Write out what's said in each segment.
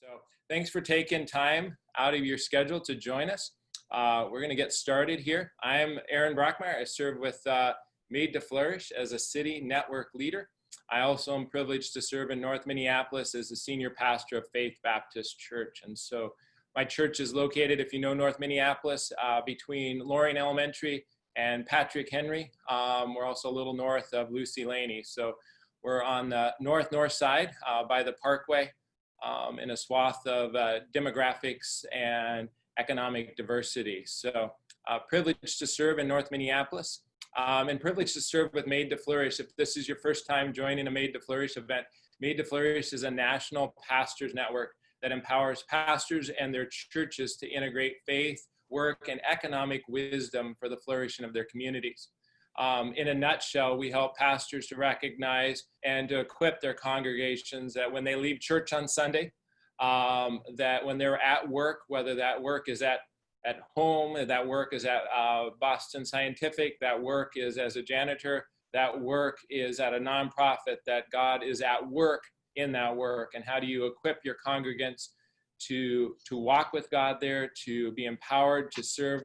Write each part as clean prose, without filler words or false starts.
So thanks for taking time out of your schedule to join us. We're going to get started here. I'm Aaron Brockmeyer. I serve with Made to Flourish as a city network leader. I also am privileged to serve in North Minneapolis as the senior pastor of Faith Baptist Church. And so my church is located, if you know North Minneapolis, between Loring Elementary and Patrick Henry. We're also a little north of Lucy Laney. So we're on the north side by the Parkway, in a swath of demographics and economic diversity. So privileged to serve in North Minneapolis, and privileged to serve with Made to Flourish. If this is your first time joining a Made to Flourish event, Made to Flourish is a national pastors network that empowers pastors and their churches to integrate faith, work, and economic wisdom for the flourishing of their communities. In a nutshell, we help pastors to recognize and to equip their congregations that when they leave church on Sunday, that when they're at work, whether that work is at home, that work is at Boston Scientific, that work is as a janitor, that work is at a nonprofit, that God is at work in that work. And how do you equip your congregants to walk with God there, to be empowered to serve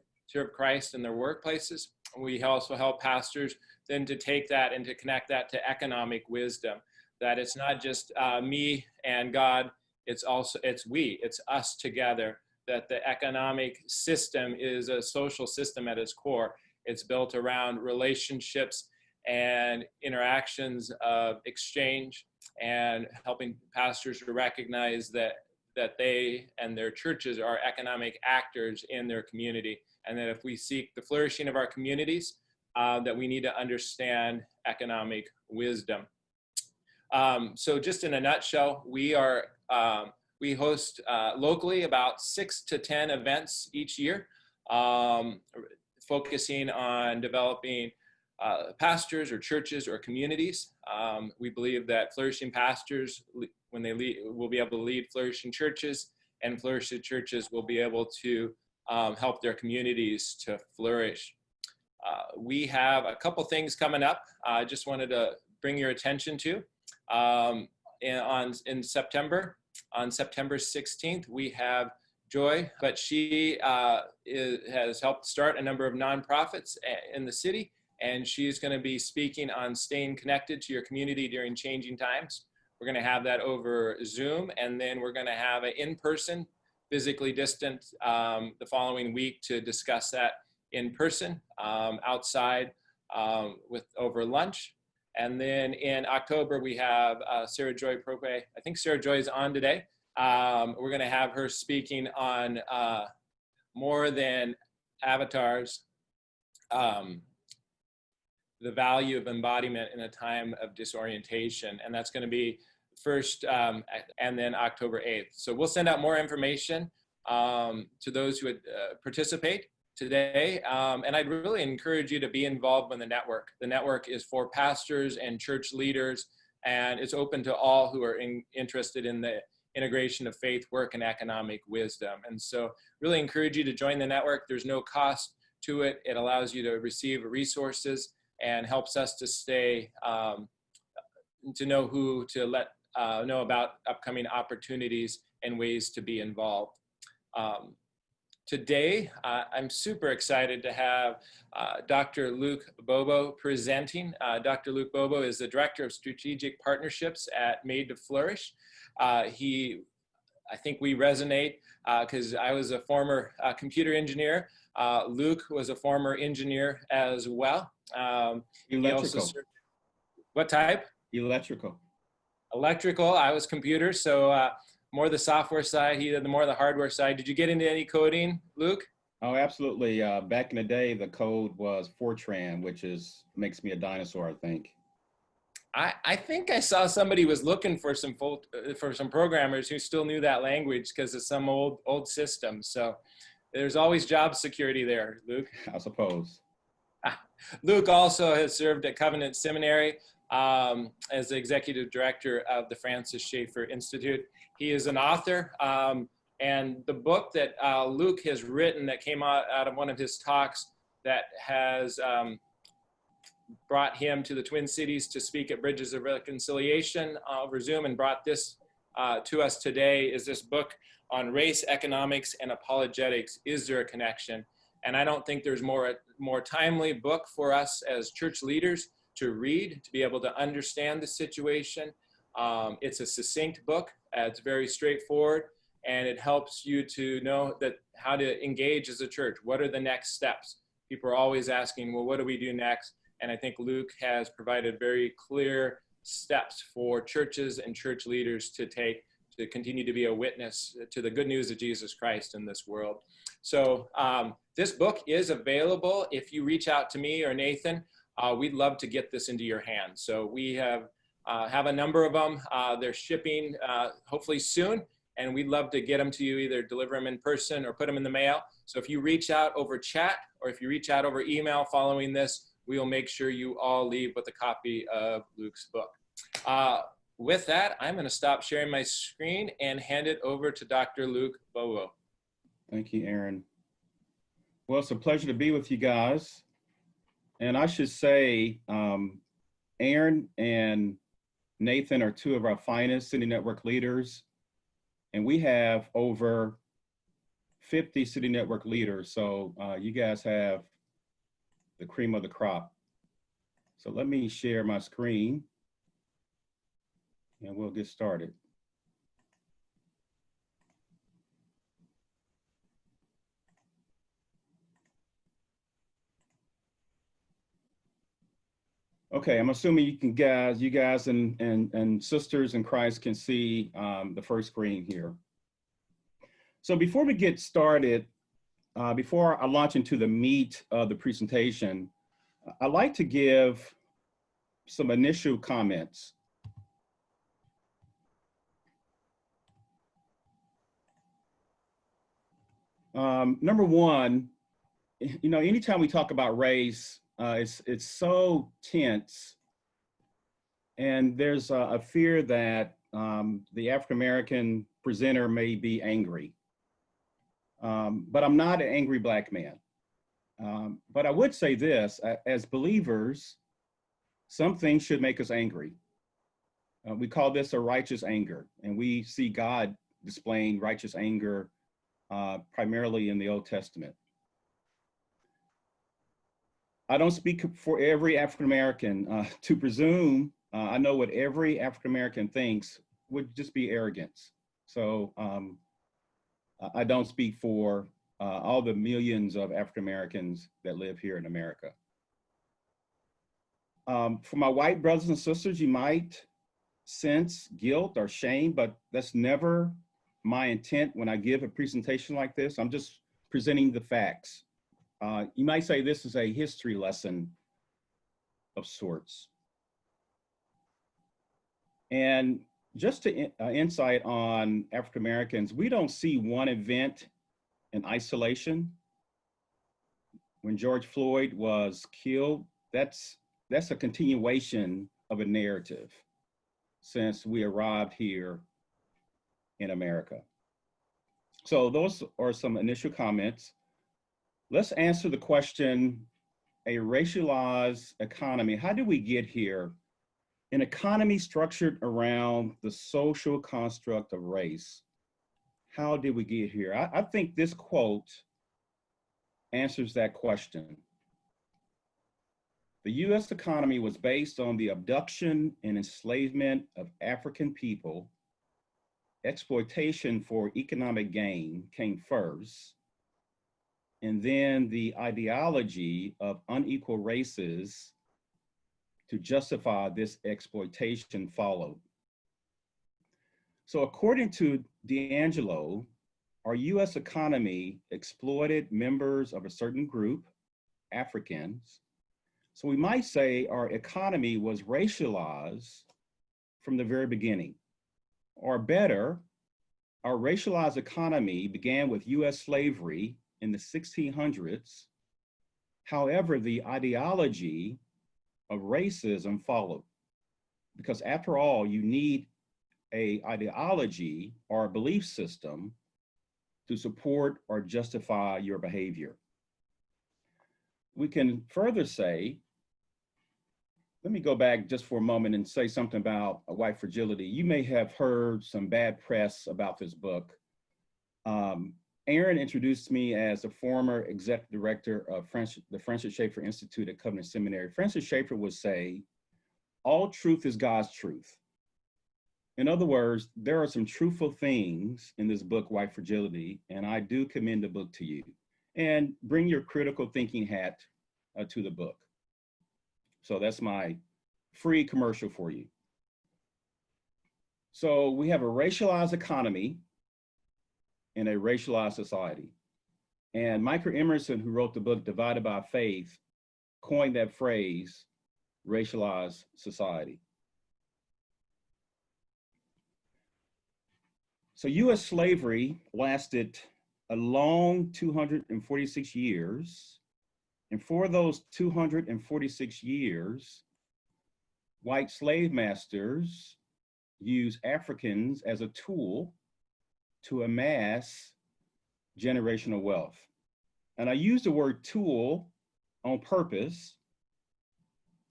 Christ in their workplaces? We also help pastors then to take that and to connect that to economic wisdom, that it's not just me and God, it's us together, that the economic system is a social system at its core. It's built around relationships and interactions of exchange, and helping pastors to recognize that they and their churches are economic actors in their community, and that if we seek the flourishing of our communities, that we need to understand economic wisdom. So just in a nutshell, we host locally about 6 to 10 events each year, focusing on developing pastors or churches or communities. We believe that flourishing pastors, when they lead, will be able to lead flourishing churches, and flourishing churches will be able to help their communities to flourish. We have a couple things coming up. I just wanted to bring your attention to. In September, on September 16th, we have Joy, but she has helped start a number of nonprofits in the city, and she's going to be speaking on staying connected to your community during changing times. We're going to have that over Zoom, and then we're going to have an in-person, physically distant, the following week to discuss that in person, outside, over lunch. And then in October, we have Sarah Joy Prope. I think Sarah Joy is on today. We're going to have her speaking on more than avatars, the value of embodiment in a time of disorientation. And that's going to be first and then October 8th. So we'll send out more information to those who would participate today. And I'd really encourage you to be involved in the network. The network is for pastors and church leaders, and it's open to all who are interested in the integration of faith, work, and economic wisdom. And so really encourage you to join the network. There's no cost to it. It allows you to receive resources and helps us to stay, to know who to let know about upcoming opportunities and ways to be involved. Today, I'm super excited to have Dr. Luke Bobo presenting. Dr. Luke Bobo is the Director of Strategic Partnerships at Made to Flourish. I think we resonate because I was a former computer engineer. Luke was a former engineer as well. Electrical. What type? Electrical. Electrical. I was computer, so more the software side. He did the more the hardware side. Did you get into any coding, Luke? Oh, absolutely. Back in the day, the code was Fortran, which makes me a dinosaur, I think. I think I saw somebody was looking for some programmers who still knew that language because of some old system. So there's always job security there, Luke. I suppose. Luke also has served at Covenant Seminary as the executive director of the Francis Schaeffer Institute. He is an author, and the book that Luke has written that came out of one of his talks that has brought him to the Twin Cities to speak at Bridges of Reconciliation over Zoom, and brought this to us today is this book on race, economics, and apologetics. Is there a connection? And I don't think there's more timely book for us as church leaders to read, to be able to understand the situation. It's a succinct book. It's very straightforward, and it helps you to know that how to engage as a church. What are the next steps? People are always asking, well, what do we do next? And I think Luke has provided very clear steps for churches and church leaders to take to continue to be a witness to the good news of Jesus Christ in this world. So this book is available. If you reach out to me or Nathan, we'd love to get this into your hands. So we have a number of them. They're shipping hopefully soon, and we'd love to get them to you, either deliver them in person or put them in the mail. So if you reach out over chat or if you reach out over email following this, we will make sure you all leave with a copy of Luke's book. With that, I'm going to stop sharing my screen and hand it over to Dr. Luke Bowo. Thank you, Aaron. Well, it's a pleasure to be with you guys. And I should say, Aaron and Nathan are two of our finest City Network leaders. And we have over 50 City Network leaders. So you guys have the cream of the crop. So let me share my screen and we'll get started. Okay, I'm assuming you guys and sisters in Christ can see the first screen here. So before we get started, before I launch into the meat of the presentation, I'd like to give some initial comments. Number one, you know, anytime we talk about race, it's so tense, and there's a fear that the African-American presenter may be angry. But I'm not an angry Black man. But I would say this, as believers, some things should make us angry. We call this a righteous anger, and we see God displaying righteous anger primarily in the Old Testament. I don't speak for every African-American. To presume I know what every African-American thinks would just be arrogance. So I don't speak for all the millions of African-Americans that live here in America. For my white brothers and sisters, you might sense guilt or shame, but that's never my intent when I give a presentation like this. I'm just presenting the facts. You might say this is a history lesson of sorts. And just to insight on African Americans, we don't see one event in isolation. When George Floyd was killed, that's a continuation of a narrative since we arrived here in America. So those are some initial comments. Let's answer the question, a racialized economy. How did we get here? An economy structured around the social construct of race. How did we get here? I think this quote answers that question. The US economy was based on the abduction and enslavement of African people. Exploitation for economic gain came first, and then the ideology of unequal races to justify this exploitation followed. So according to D'Angelo, our US economy exploited members of a certain group, Africans. So we might say our economy was racialized from the very beginning. Or better, our racialized economy began with US slavery in the 1600s. However, the ideology of racism followed. Because after all, you need an ideology or a belief system to support or justify your behavior. We can further say Let me go back just for a moment and say something about white fragility. You may have heard some bad press about this book. Um, Aaron introduced me as a former executive director of the Francis Schaeffer Institute at Covenant Seminary. Francis Schaeffer would say, all truth is God's truth. In other words, there are some truthful things in this book, White Fragility, and I do commend the book to you. And bring your critical thinking hat to the book. So that's my free commercial for you. So we have a racialized economy in a racialized society. And Michael Emerson, who wrote the book Divided by Faith, coined that phrase, racialized society. So US slavery lasted a long 246 years. And for those 246 years, white slave masters used Africans as a tool to amass generational wealth. And I use the word tool on purpose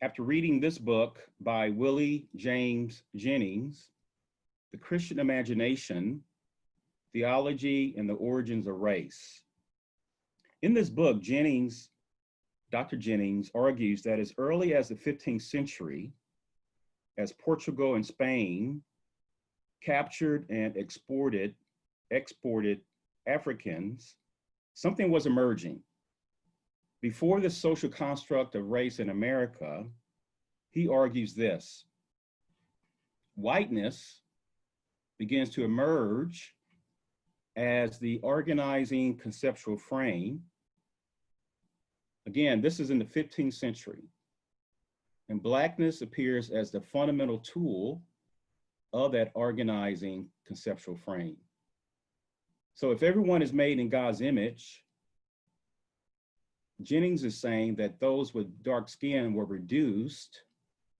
after reading this book by Willie James Jennings, The Christian Imagination, Theology and the Origins of Race. In this book, Dr. Jennings argues that as early as the 15th century, as Portugal and Spain captured and exported Africans, something was emerging. Before the social construct of race in America, he argues this: whiteness begins to emerge as the organizing conceptual frame. Again, this is in the 15th century. And Blackness appears as the fundamental tool of that organizing conceptual frame. So if everyone is made in God's image, Jennings is saying that those with dark skin were reduced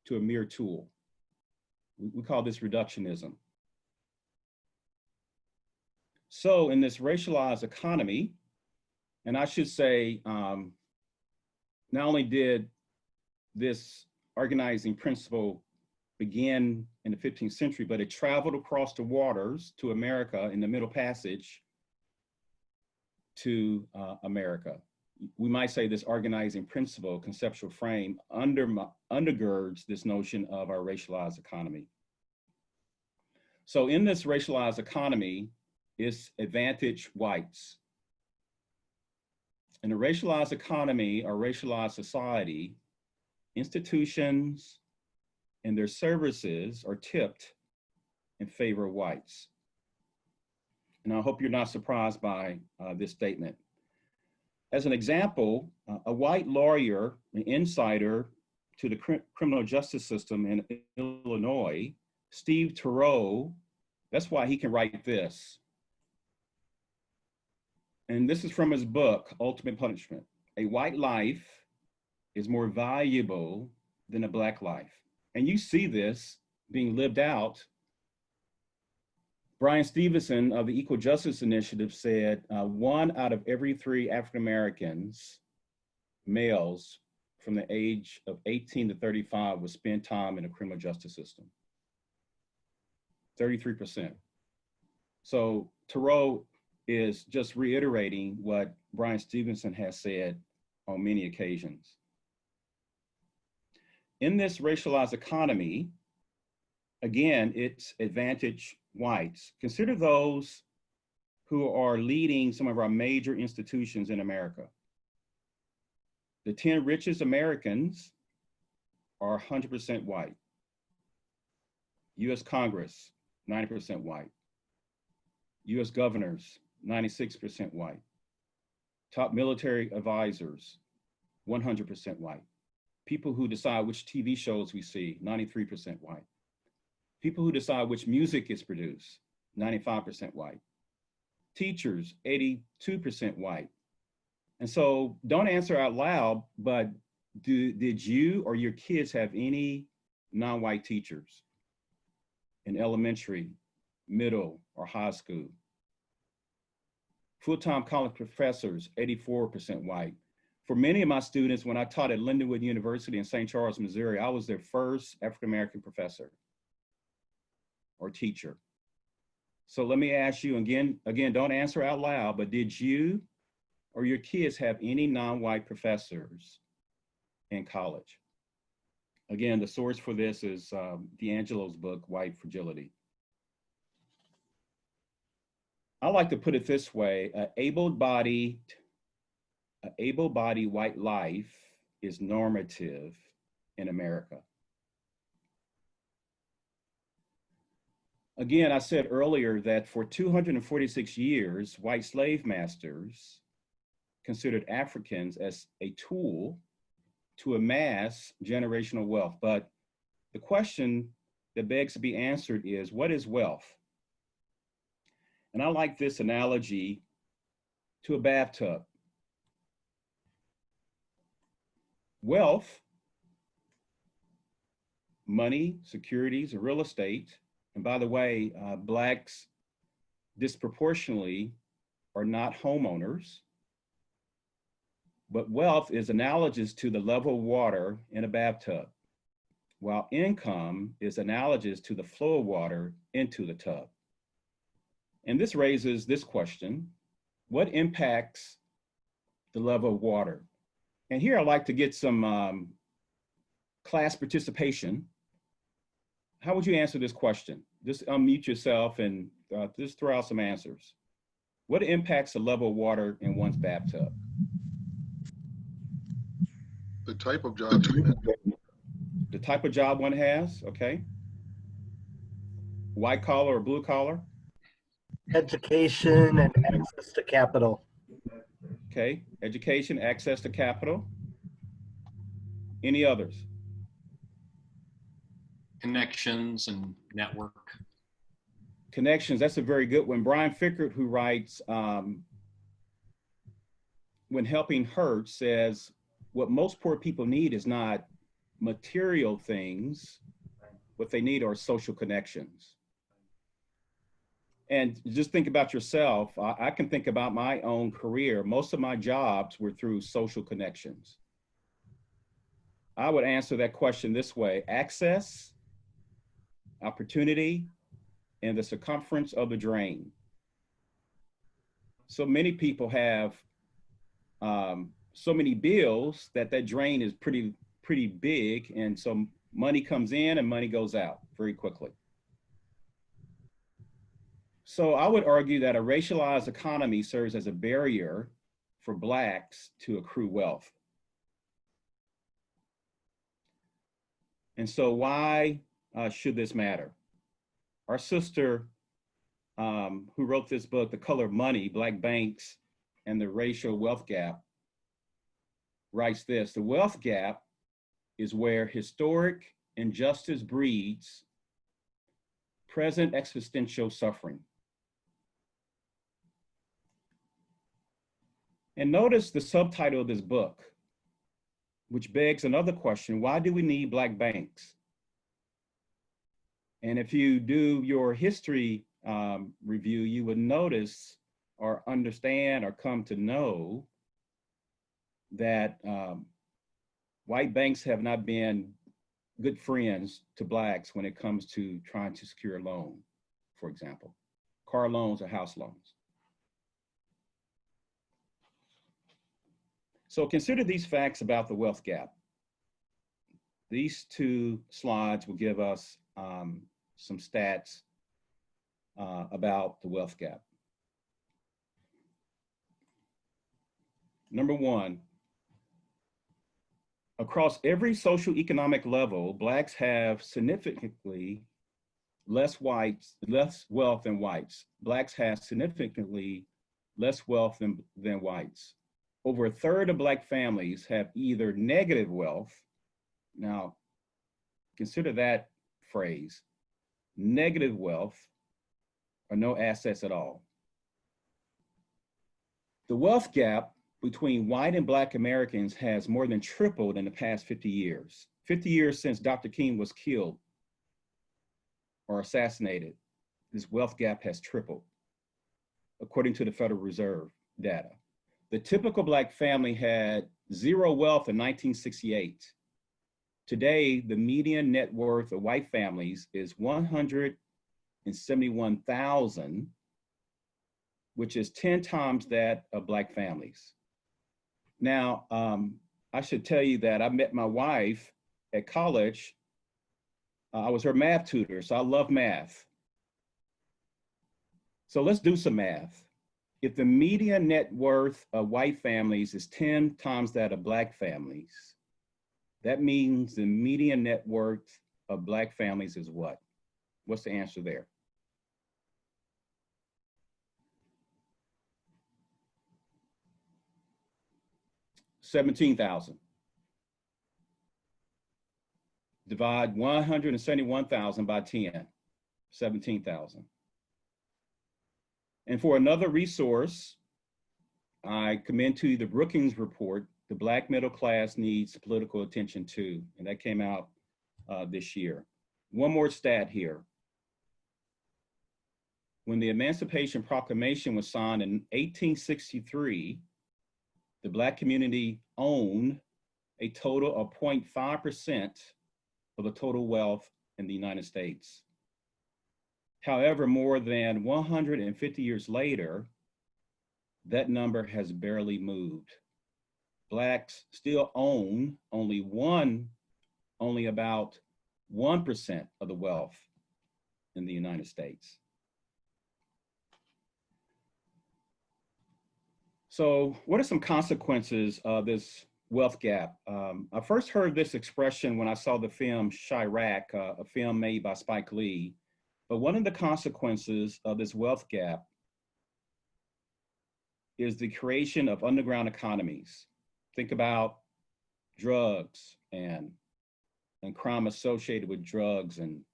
to a mere tool. We call this reductionism. So in this racialized economy, and I should say, not only did this organizing principle begin in the 15th century, but it traveled across the waters to America in the Middle Passage to America. We might say this organizing principle, conceptual frame, undergirds this notion of our racialized economy. So in this racialized economy, it's advantaged whites. In a racialized economy or racialized society, institutions and their services are tipped in favor of whites. And I hope you're not surprised by this statement. As an example, a white lawyer, an insider to the criminal justice system in Illinois, Steve Turow, that's why he can write this. And this is from his book, Ultimate Punishment. A white life is more valuable than a black life. And you see this being lived out. Brian Stevenson of the Equal Justice Initiative said 1 out of every 3 African Americans, males from the age of 18 to 35 would spend time in the criminal justice system. 33%. So Turow is just reiterating what Brian Stevenson has said on many occasions. In this racialized economy, again, it's advantage whites. Consider those who are leading some of our major institutions in America. The 10 richest Americans are 100% white. US Congress, 90% white. US governors, 96% white. Top military advisors, 100% white. People who decide which TV shows we see, 93% white. People who decide which music is produced, 95% white. Teachers, 82% white. And so don't answer out loud, but did you or your kids have any non-white teachers in elementary, middle, or high school? Full-time college professors, 84% white. For many of my students, when I taught at Lindenwood University in St. Charles, Missouri, I was their first African-American professor or teacher. So let me ask you again, don't answer out loud, but did you or your kids have any non-white professors in college? Again, the source for this is D'Angelo's book, White Fragility. I like to put it this way: an able-bodied white life is normative in America. Again, I said earlier that for 246 years, white slave masters considered Africans as a tool to amass generational wealth. But the question that begs to be answered is, what is wealth? And I like this analogy to a bathtub. Wealth, money, securities, and real estate, and by the way, Blacks disproportionately are not homeowners, but wealth is analogous to the level of water in a bathtub, while income is analogous to the flow of water into the tub. And this raises this question: what impacts the level of water? And here I'd like to get some class participation. How would you answer this question? Just unmute yourself and just throw out some answers. What impacts the level of water in one's bathtub? The type of job. The type of job one has, okay. White collar or blue collar? Education and access to capital. Okay, education, access to capital. Any others? Connections and network. Connections, that's a very good one. Brian Fickert, who writes When Helping Hurts, says what most poor people need is not material things. What they need are social connections. And just think about yourself. I can think about my own career. Most of my jobs were through social connections. I would answer that question this way: access, opportunity, and the circumference of the drain. So many people have so many bills that drain is pretty big, and so money comes in and money goes out very quickly. So I would argue that a racialized economy serves as a barrier for Blacks to accrue wealth. And so why should this matter? Our sister who wrote this book, The Color of Money, Black Banks and the Racial Wealth Gap, writes this: the wealth gap is where historic injustice breeds present existential suffering. And notice the subtitle of this book, which begs another question: why do we need Black banks? And if you do your history review, you would notice or understand or come to know that white banks have not been good friends to Blacks when it comes to trying to secure a loan, for example, car loans or house loans. So consider these facts about the wealth gap. These two slides will give us some stats about the wealth gap. Number one, across every socioeconomic level, Blacks have significantly less wealth than whites. Blacks have significantly less wealth than whites. Over a third of Black families have either negative wealth. Now, consider that phrase: negative wealth, or no assets at all. The wealth gap between white and Black Americans has more than tripled in the past 50 years. 50 years since Dr. King was killed or assassinated, this wealth gap has tripled, according to the Federal Reserve data. The typical Black family had zero wealth in 1968. Today, the median net worth of white families is 171,000, which is 10 times that of Black families. Now, I should tell you that I met my wife at college. I was her math tutor, so I love math. So let's do some math. If the median net worth of white families is 10 times that of Black families, that means the median net worth of Black families is what? What's the answer there? $17,000. Divide 171,000 by 10, 17,000. And for another resource, I commend to you the Brookings report, The Black Middle Class Needs Political Attention Too, and that came out this year. One more stat here. When the Emancipation Proclamation was signed in 1863, the Black community owned a total of 0.5% of the total wealth in the United States. However, more than 150 years later, that number has barely moved. Blacks still own only about 1% of the wealth in the United States. So what are some consequences of this wealth gap? I first heard this expression when I saw the film Chirac, a film made by Spike Lee. But one of the consequences of this wealth gap is the creation of underground economies. Think about drugs and crime associated with drugs, and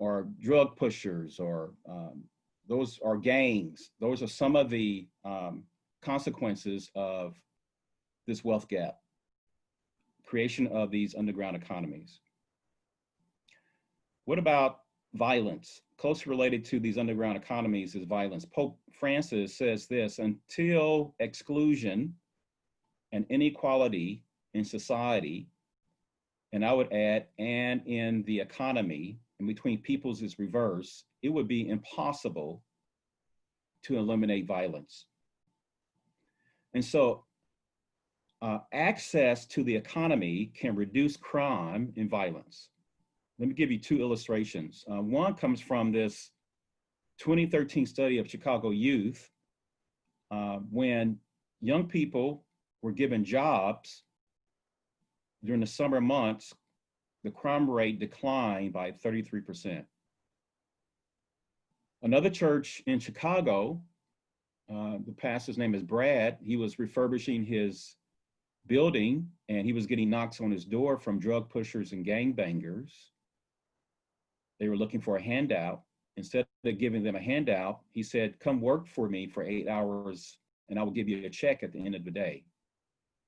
or drug pushers, or those are gangs. Those are some of the consequences of this wealth gap, creation of these underground economies. What about violence? Closely related to these underground economies is violence. Pope Francis says this: until exclusion and inequality in society, and I would add, and in the economy, and between peoples is reversed, it would be impossible to eliminate violence. And so access to the economy can reduce crime and violence. Let me give you two illustrations. One comes from this 2013 study of Chicago youth. When young people were given jobs during the summer months, the crime rate declined by 33%. Another church in Chicago, the pastor's name is Brad. He was refurbishing his building and he was getting knocks on his door from drug pushers and gangbangers. They were looking for a handout. Instead of giving them a handout, he said, come work for me for 8 hours and I will give you a check at the end of the day.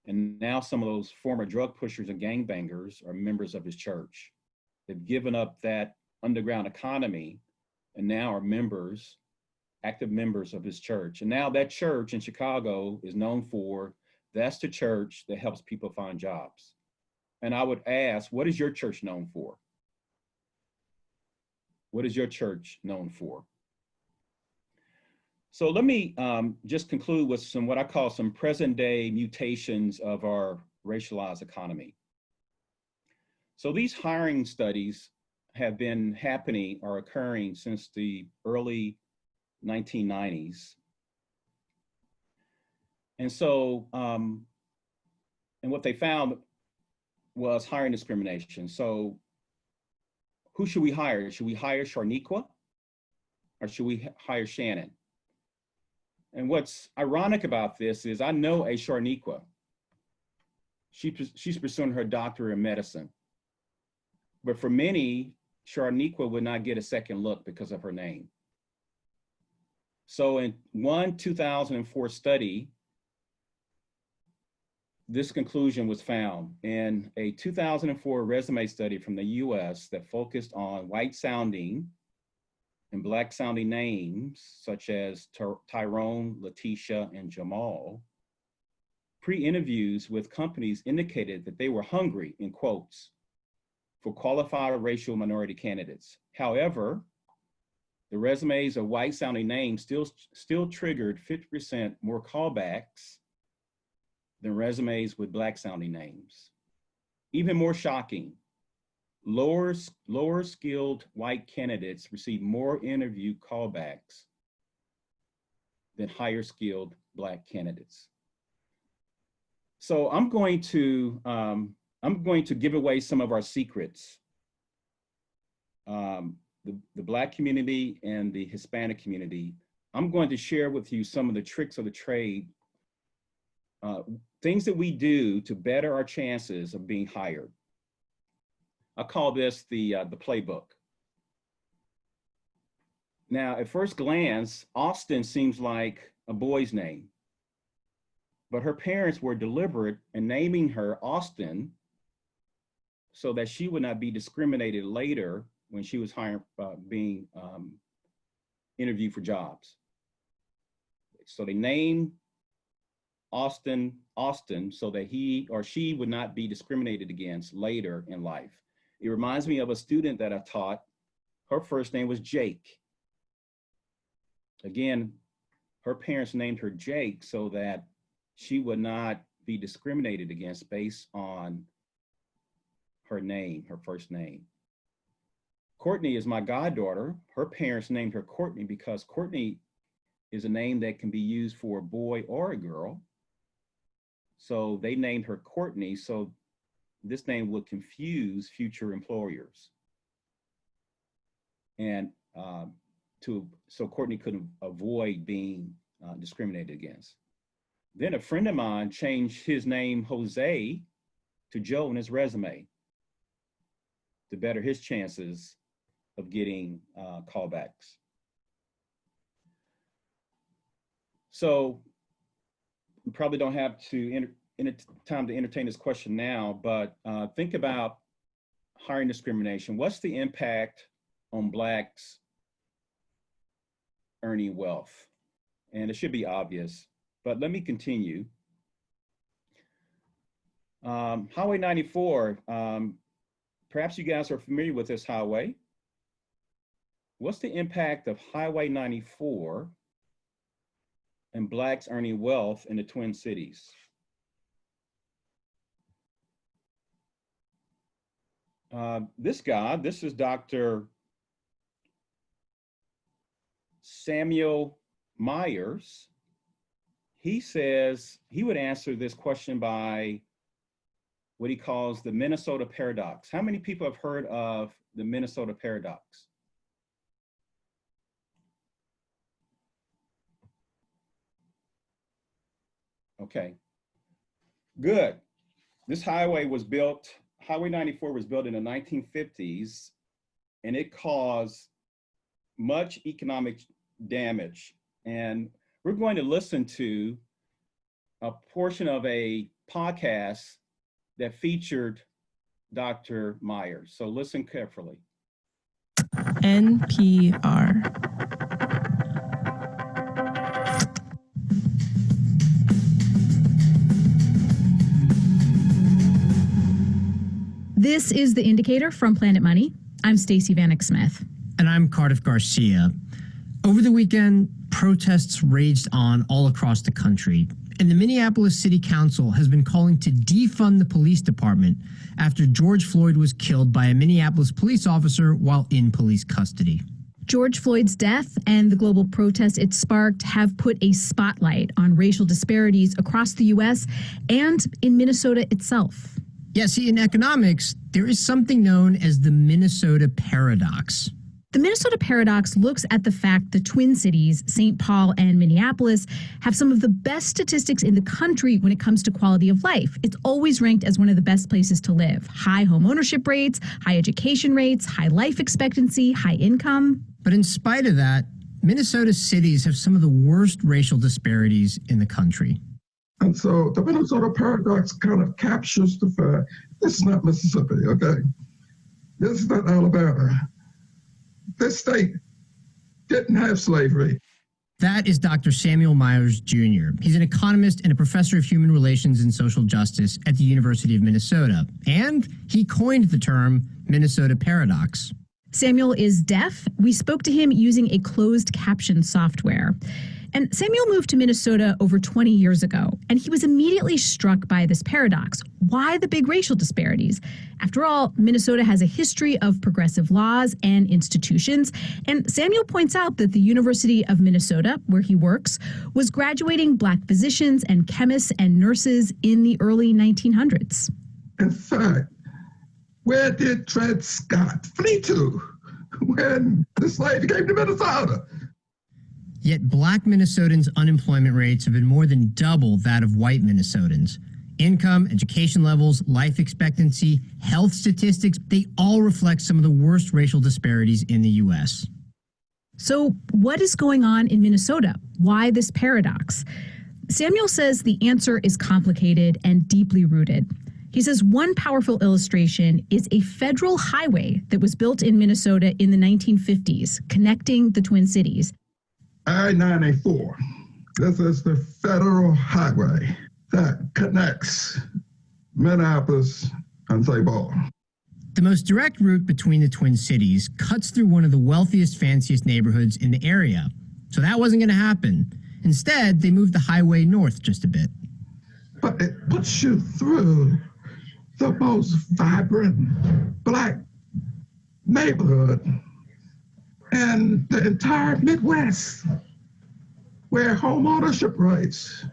And now some of those former drug pushers and gangbangers are members of his church. They've given up that underground economy and now are members, active members of his church. And now that church in Chicago is known for, that's the church that helps people find jobs. And I would ask, what is your church known for? What is your church known for? So let me just conclude with some, what I call some present day mutations of our racialized economy. So these hiring studies have been happening or occurring since the early 1990s. And so, and what they found was hiring discrimination. So who should we hire? Should we hire Sharniqua or should we hire Shannon? And what's ironic about this is I know a Sharniqua. She's pursuing her doctorate in medicine. But for many, Sharniqua would not get a second look because of her name. So in one 2004 study, this conclusion was found in a 2004 resume study from the US that focused on white sounding and Black sounding names such as Tyrone, Letitia, and Jamal. pre-interviews with companies indicated that they were hungry, in quotes, for qualified racial minority candidates. However, the resumes of white-sounding names still triggered 50% more callbacks than resumes with black-sounding names. Even more shocking, lower skilled white candidates received more interview callbacks than higher skilled black candidates. So I'm going to give away some of our secrets. The Black community and the Hispanic community. I'm going to share with you some of the tricks of the trade, things that we do to better our chances of being hired. I call this the playbook. Now, at first glance, Austin seems like a boy's name, but her parents were deliberate in naming her Austin so that she would not be discriminated later when she was being interviewed for jobs. So they named Austin so that he or she would not be discriminated against later in life. It reminds me of a student that I taught. Her first name was Jake. Again, her parents named her Jake so that she would not be discriminated against based on her name, her first name. Courtney is my goddaughter. Her parents named her Courtney because Courtney is a name that can be used for a boy or a girl. So they named her Courtney so this name would confuse future employers. And so Courtney couldn't avoid being discriminated against. Then a friend of mine changed his name Jose to Joe in his resume to better his chances of getting callbacks. So we probably don't have to time to entertain this question now, but think about hiring discrimination. What's the impact on Blacks earning wealth? And it should be obvious, but let me continue. Highway 94, perhaps you guys are familiar with this highway. What's the impact of Highway 94 and Blacks earning wealth in the Twin Cities? This is Dr. Samuel Myers. He says he would answer this question by what he calls the Minnesota paradox. How many people have heard of the Minnesota paradox? Okay, good. This highway was built, Highway 94 was built in the 1950s, and it caused much economic damage. And we're going to listen to a portion of a podcast that featured Dr. Myers. So listen carefully. NPR. This is The Indicator from Planet Money. I'm Stacey Vanek Smith. And I'm Cardiff Garcia. Over the weekend, protests raged on all across the country, and the Minneapolis City Council has been calling to defund the police department after George Floyd was killed by a Minneapolis police officer while in police custody. George Floyd's death and the global protest it sparked have put a spotlight on racial disparities across the U.S. and in Minnesota itself. Yeah, see, in economics, there is something known as the Minnesota paradox. The Minnesota paradox looks at the fact the Twin Cities, St. Paul and Minneapolis, have some of the best statistics in the country when it comes to quality of life. It's always ranked as one of the best places to live. High home ownership rates, high education rates, high life expectancy, high income. But in spite of that, Minnesota cities have some of the worst racial disparities in the country. And so the Minnesota paradox kind of captures the fact, this is not Mississippi, okay? This is not Alabama. This state didn't have slavery. That is Dr. Samuel Myers Jr. He's an economist and a professor of human relations and social justice at the University of Minnesota. And he coined the term Minnesota paradox. Samuel is deaf. We spoke to him using a closed caption software. And Samuel moved to Minnesota over 20 years ago, and he was immediately struck by this paradox. Why the big racial disparities? After all, Minnesota has a history of progressive laws and institutions, and Samuel points out that the University of Minnesota, where he works, was graduating Black physicians and chemists and nurses in the early 1900s. In fact, where did Dred Scott flee to when the slaves came to Minnesota? Yet Black Minnesotans' unemployment rates have been more than double that of white Minnesotans. Income, education levels, life expectancy, health statistics, they all reflect some of the worst racial disparities in the U.S. So what is going on in Minnesota? Why this paradox? Samuel says the answer is complicated and deeply rooted. He says one powerful illustration is a federal highway that was built in Minnesota in the 1950s, connecting the Twin Cities. I-94. This is the federal highway that connects Minneapolis and St. Paul. The most direct route between the Twin Cities cuts through one of the wealthiest, fanciest neighborhoods in the area. So that wasn't going to happen. Instead, they moved the highway north just a bit. But it puts you through the most vibrant Black neighborhood in the entire Midwest, where home ownership rates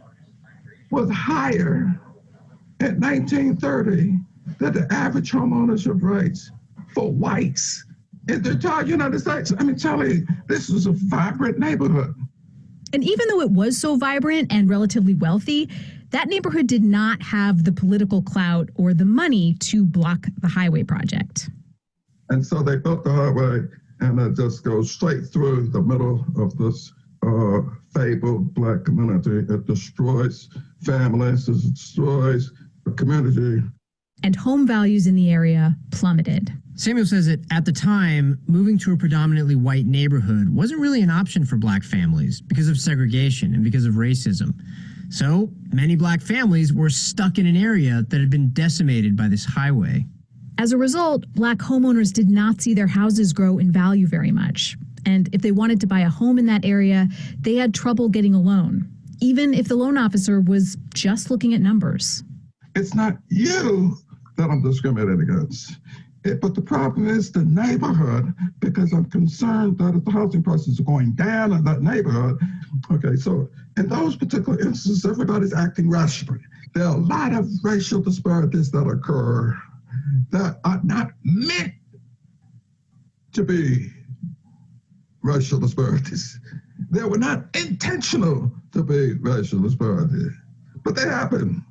was higher in 1930 than the average home ownership rates for whites in the entire United States. I mean, Charlie, this was a vibrant neighborhood. And even though it was so vibrant and relatively wealthy, that neighborhood did not have the political clout or the money to block the highway project. And so they built the highway, and it just goes straight through the middle of this fabled Black community. It destroys families, it destroys the community. And home values in the area plummeted. Samuel says that at the time, moving to a predominantly white neighborhood wasn't really an option for Black families because of segregation and because of racism. So many Black families were stuck in an area that had been decimated by this highway. As a result, Black homeowners did not see their houses grow in value very much. And if they wanted to buy a home in that area, they had trouble getting a loan, even if the loan officer was just looking at numbers. It's not you that I'm discriminating against. But the problem is the neighborhood, because I'm concerned that if the housing prices are going down in that neighborhood, okay, so in those particular instances, everybody's acting rationally. There are a lot of racial disparities that occur that are not meant to be racial disparities. They were not intentional to be racial disparities, but they happen.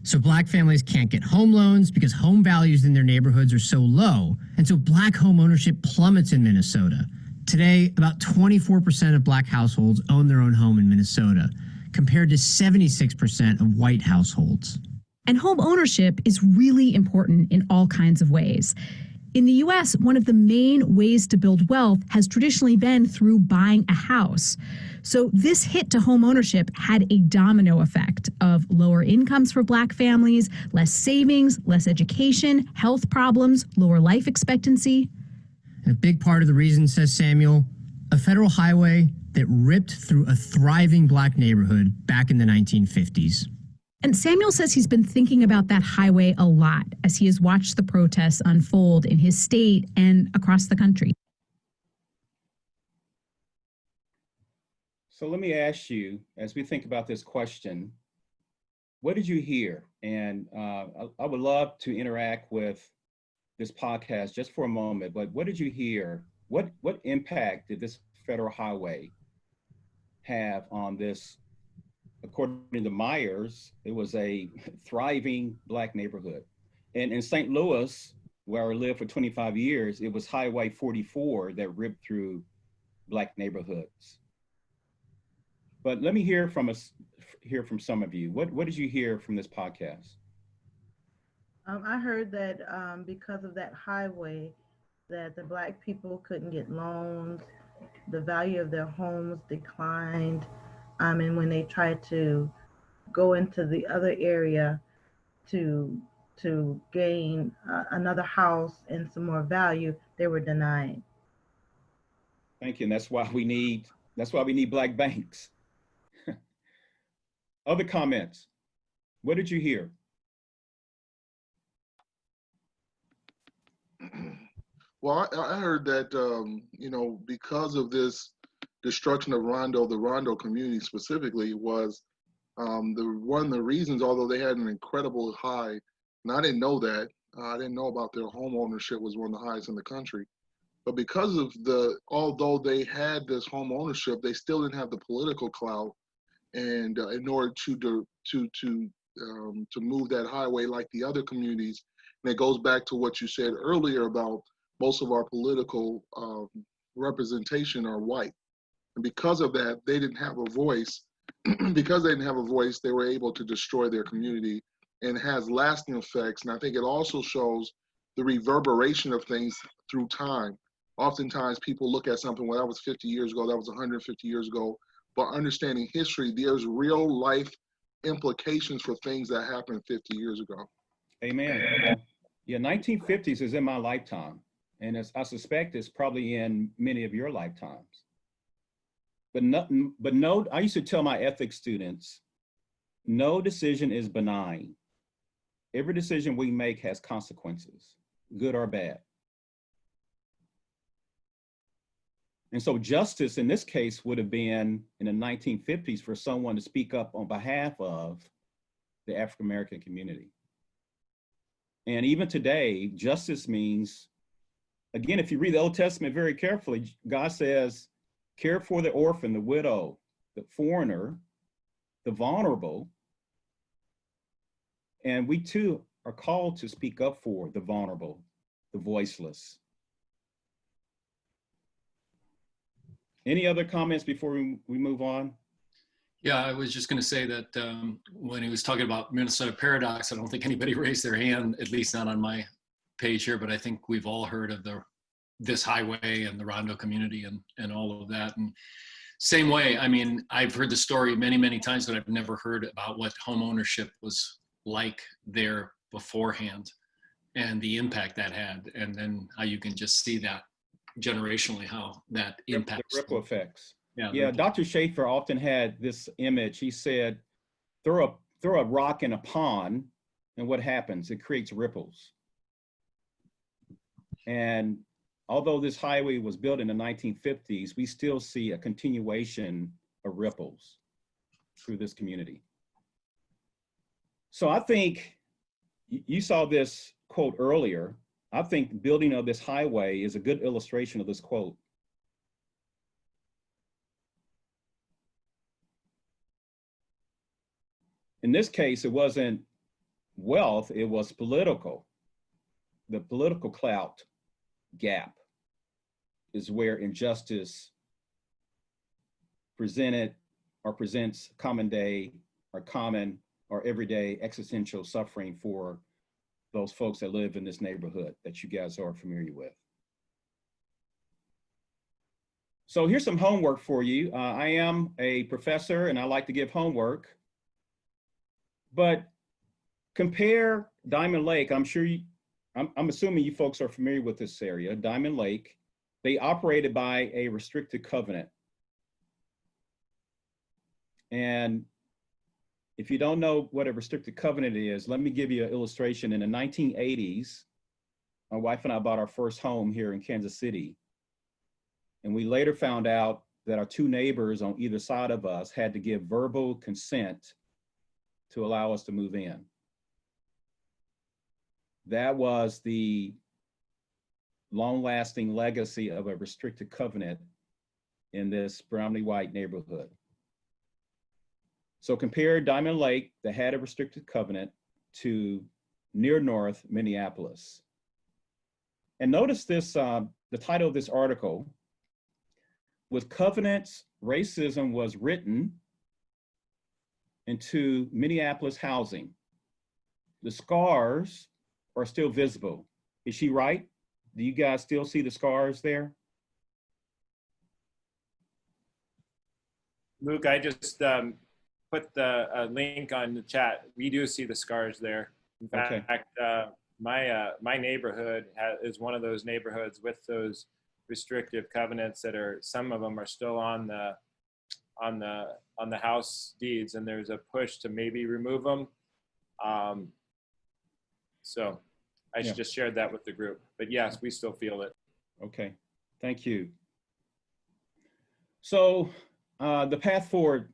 So Black families can't get home loans because home values in their neighborhoods are so low. And so Black home ownership plummets in Minnesota. Today, about 24% of Black households own their own home in Minnesota, compared to 76% of white households. And home ownership is really important in all kinds of ways. In the U.S., one of the main ways to build wealth has traditionally been through buying a house. So this hit to home ownership had a domino effect of lower incomes for Black families, less savings, less education, health problems, lower life expectancy. And a big part of the reason, says Samuel, a federal highway that ripped through a thriving Black neighborhood back in the 1950s. And Samuel says he's been thinking about that highway a lot as he has watched the protests unfold in his state and across the country. So let me ask you, as we think about this question, what did you hear? And I would love to interact with this podcast just for a moment, but what did you hear? What impact did this federal highway have on this? According to Myers, it was a thriving Black neighborhood. And in St. Louis, where I lived for 25 years, it was Highway 44 that ripped through Black neighborhoods. But let me hear from some of you. What did you hear from this podcast? I heard that because of that highway, that the Black people couldn't get loans, the value of their homes declined. And when they tried to go into the other area to gain another house and some more value, they were denied. Thank you. And that's why we need black banks. Other comments? What did you hear? Well, I heard that, you know, because of this destruction of the Rondo community specifically was one of the reasons, although they had an incredible high, and I didn't know that, I didn't know about their home ownership was one of the highest in the country. But because of although they had this home ownership, they still didn't have the political clout, and in order to move that highway like the other communities, and it goes back to what you said earlier about most of our political representation are white, and because of that, they didn't have a voice. Because they didn't have a voice, they were able to destroy their community, and it has lasting effects. And I think it also shows the reverberation of things through time. Oftentimes people look at something, well, that was 50 years ago, that was 150 years ago, but understanding history, there's real life implications for things that happened 50 years ago. Amen. Yeah, 1950s is in my lifetime, and I suspect it's probably in many of your lifetimes. But no, I used to tell my ethics students, no decision is benign. Every decision we make has consequences, good or bad. And so justice in this case would have been in the 1950s for someone to speak up on behalf of the African-American community. And even today, justice means, again, if you read the Old Testament very carefully, God says, care for the orphan, the widow, the foreigner, the vulnerable. And we too are called to speak up for the vulnerable, the voiceless. Any other comments before we move on? Yeah, I was just going to say that when he was talking about Minnesota Paradox, I don't think anybody raised their hand, at least not on my page here, but I think we've all heard of this highway and the Rondo community and all of that. And same way, I mean, I've heard the story many, many times, but I've never heard about what home ownership was like there beforehand and the impact that had. And then how you can just see that generationally, how that impacts. The ripple effects. Yeah, Dr. Schaefer often had this image. He said, throw a rock in a pond, and what happens? It creates ripples. And although this highway was built in the 1950s, we still see a continuation of ripples through this community. So I think you saw this quote earlier. I think the building of this highway is a good illustration of this quote. In this case, it wasn't wealth, it was political. The political clout gap is where injustice presents common day or common or everyday existential suffering for those folks that live in this neighborhood that you guys are familiar with. So here's some homework for you. I am a professor and I like to give homework, but compare Diamond Lake. I'm assuming you folks are familiar with this area, Diamond Lake. They operated by a restricted covenant. And if you don't know what a restricted covenant is, let me give you an illustration. In the 1980s, my wife and I bought our first home here in Kansas City. And we later found out that our two neighbors on either side of us had to give verbal consent to allow us to move in. That was the long-lasting legacy of a restricted covenant in this predominantly white neighborhood. So compare Diamond Lake that had a restricted covenant to near north Minneapolis. And notice this, the title of this article, with covenants, racism was written into Minneapolis housing. The scars are still visible. Is she right? Do you guys still see the scars there? Luke, I just put the link on the chat. We do see the scars there. In fact, Okay. my neighborhood is one of those neighborhoods with those restrictive covenants that are, some of them are still on the house deeds, and there's a push to maybe remove them. So I just shared that with the group. But yes, we still feel it. Okay, thank you. So the path forward.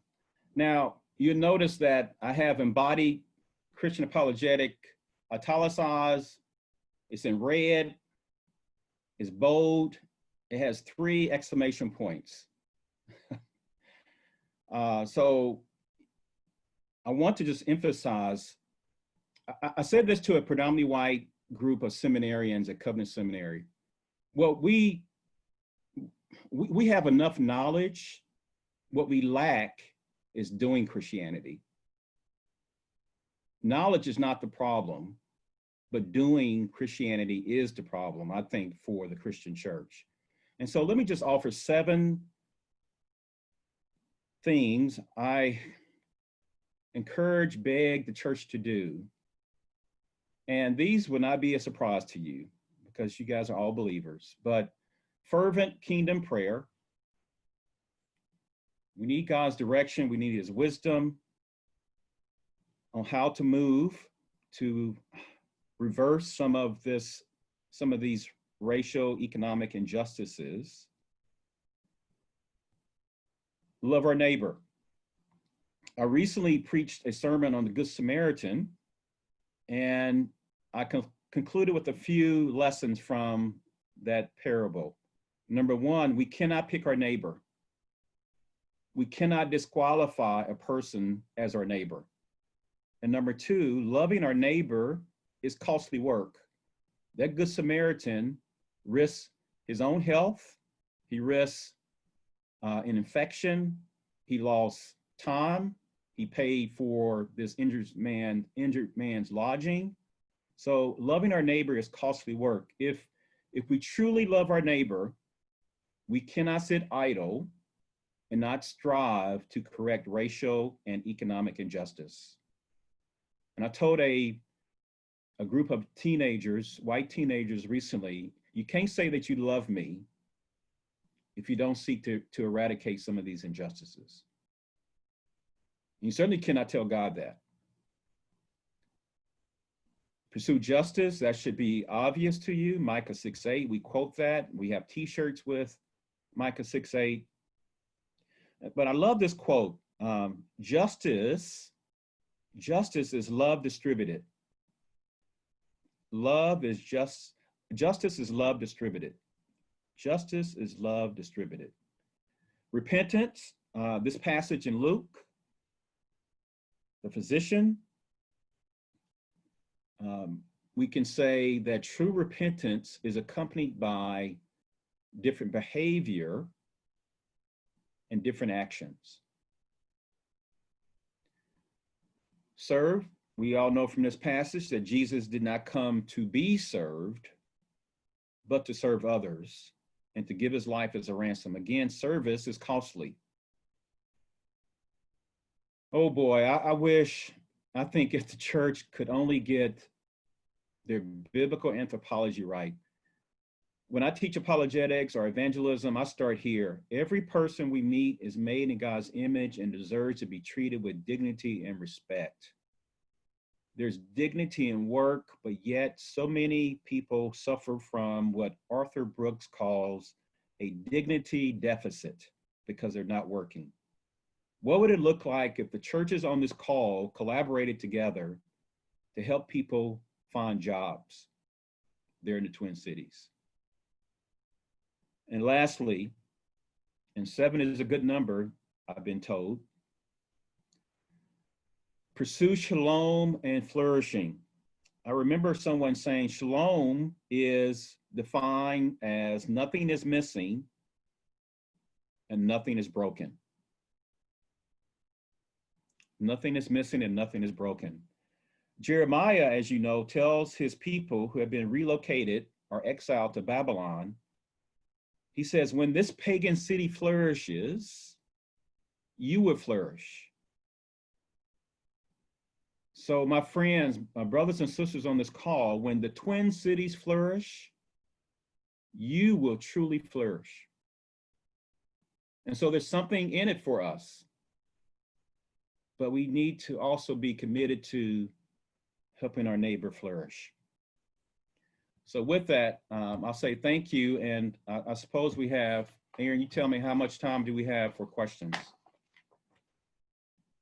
Now, you notice that I have embodied Christian apologetic italicized. It's in red. It's bold. It has 3 exclamation points. So I want to just emphasize, I said this to a predominantly white group of seminarians at Covenant Seminary. Well, we have enough knowledge. What we lack is doing Christianity. Knowledge is not the problem, but doing Christianity is the problem, I think, for the Christian church. And so let me just offer 7 things I encourage, beg the church to do. And these will not be a surprise to you because you guys are all believers, but fervent kingdom prayer. We need God's direction. We need his wisdom on how to move to reverse some of these racial, economic injustices. Love our neighbor. I recently preached a sermon on the Good Samaritan, and I concluded with a few lessons from that parable. Number 1, we cannot pick our neighbor. We cannot disqualify a person as our neighbor. And number 2, loving our neighbor is costly work. That Good Samaritan risks his own health. He risks an infection. He lost time. He paid for this injured man's lodging. So loving our neighbor is costly work. If we truly love our neighbor, we cannot sit idle and not strive to correct racial and economic injustice. And I told a group of teenagers, white teenagers recently, you can't say that you love me if you don't seek to eradicate some of these injustices. You certainly cannot tell God that. Pursue justice, that should be obvious to you. Micah 6:8, we quote that. We have t-shirts with Micah 6:8. But I love this quote, justice is love distributed. Justice is love distributed. Justice is love distributed. Repentance, this passage in Luke, the physician, we can say that true repentance is accompanied by different behavior and different actions. Serve, we all know from this passage that Jesus did not come to be served, but to serve others and to give his life as a ransom. Again, service is costly. Oh boy, I think if the church could only get their biblical anthropology right. When I teach apologetics or evangelism, I start here. Every person we meet is made in God's image and deserves to be treated with dignity and respect. There's dignity in work, but yet so many people suffer from what Arthur Brooks calls a dignity deficit because they're not working. What would it look like if the churches on this call collaborated together to help people find jobs there in the Twin Cities? And lastly, and 7 is a good number, I've been told, pursue shalom and flourishing. I remember someone saying shalom is defined as nothing is missing and nothing is broken. Nothing is missing and nothing is broken. Jeremiah, as you know, tells his people who have been relocated or exiled to Babylon, he says, when this pagan city flourishes, you will flourish. So my friends, my brothers and sisters on this call, when the Twin Cities flourish, you will truly flourish. And so there's something in it for us. But we need to also be committed to helping our neighbor flourish. So with that, I'll say thank you. And I suppose we have, Aaron, you tell me how much time do we have for questions?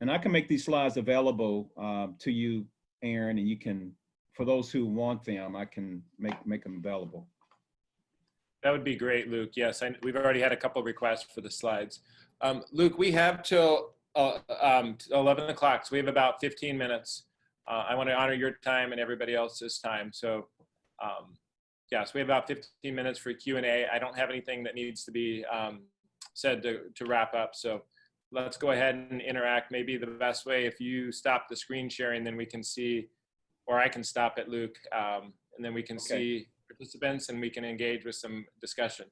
And I can make these slides available to you, Aaron, and you can, for those who want them, I can make them available. That would be great, Luke. Yes, we've already had a couple of requests for the slides. Luke, we have till 11 o'clock, so we have about 15 minutes. I want to honor your time and everybody else's time. So yeah, so we have about 15 minutes for Q&A. I don't have anything that needs to be said to wrap up. So let's go ahead and interact. Maybe the best way, if you stop the screen sharing, then we can see, or I can stop it, Luke, and then we can see participants and we can engage with some discussion.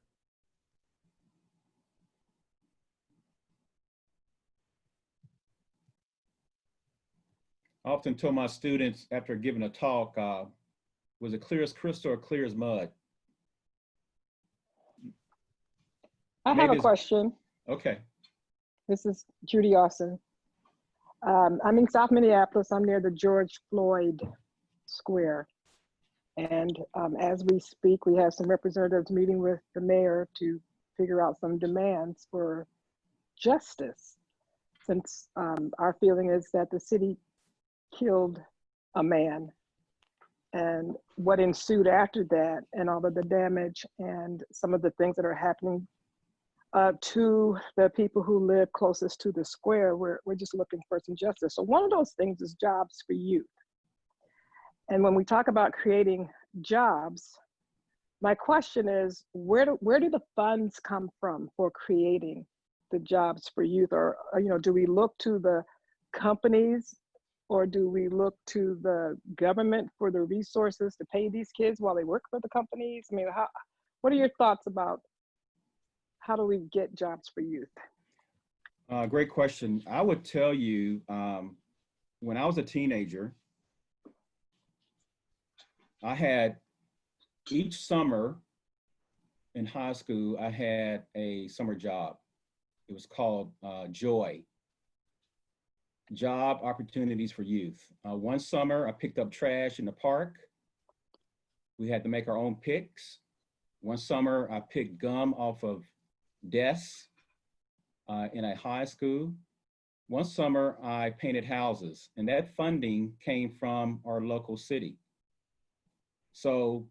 I often tell my students after giving a talk, was it clear as crystal or clear as mud? I have a question. Okay. This is Judy Austin. I'm in South Minneapolis. I'm near the George Floyd Square. And as we speak, we have some representatives meeting with the mayor to figure out some demands for justice. Since our feeling is that the city killed a man, and what ensued after that, and all of the damage and some of the things that are happening to the people who live closest to the square, we're just looking for some justice. So one of those things is jobs for youth. And when we talk about creating jobs, my question is, where do the funds come from for creating the jobs for youth? Or do we look to the companies, or do we look to the government for the resources to pay these kids while they work for the companies? I mean, what are your thoughts about how do we get jobs for youth? Great question. I would tell you, when I was a teenager, I had each summer in high school, I had a summer job. It was called Joy, Job Opportunities for Youth. One summer, I picked up trash in the park. We had to make our own picks. One summer, I picked gum off of desks in a high school. One summer, I painted houses, and that funding came from our local city. So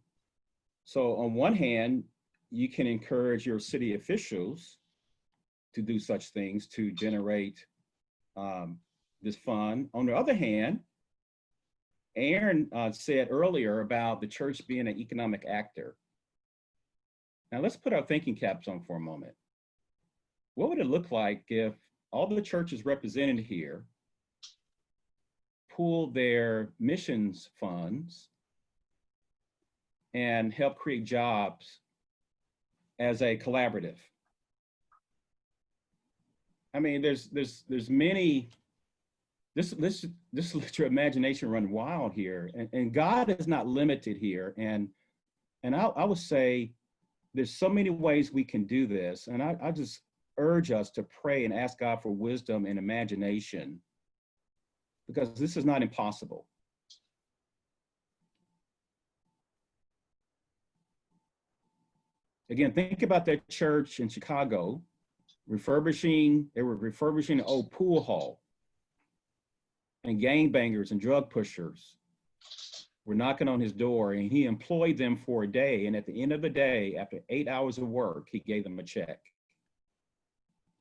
on one hand, you can encourage your city officials to do such things to generate this fund. On the other hand, Aaron said earlier about the church being an economic actor. Now let's put our thinking caps on for a moment. What would it look like if all the churches represented here pooled their missions funds and help create jobs as a collaborative? I mean, there's many. This let your imagination run wild here, and God is not limited here. And I would say there's so many ways we can do this, and I just urge us to pray and ask God for wisdom and imagination, because this is not impossible. Again, think about that church in Chicago, they were refurbishing an old pool hall, and gangbangers and drug pushers were knocking on his door, and he employed them for a day. And at the end of the day, after 8 hours of work, he gave them a check.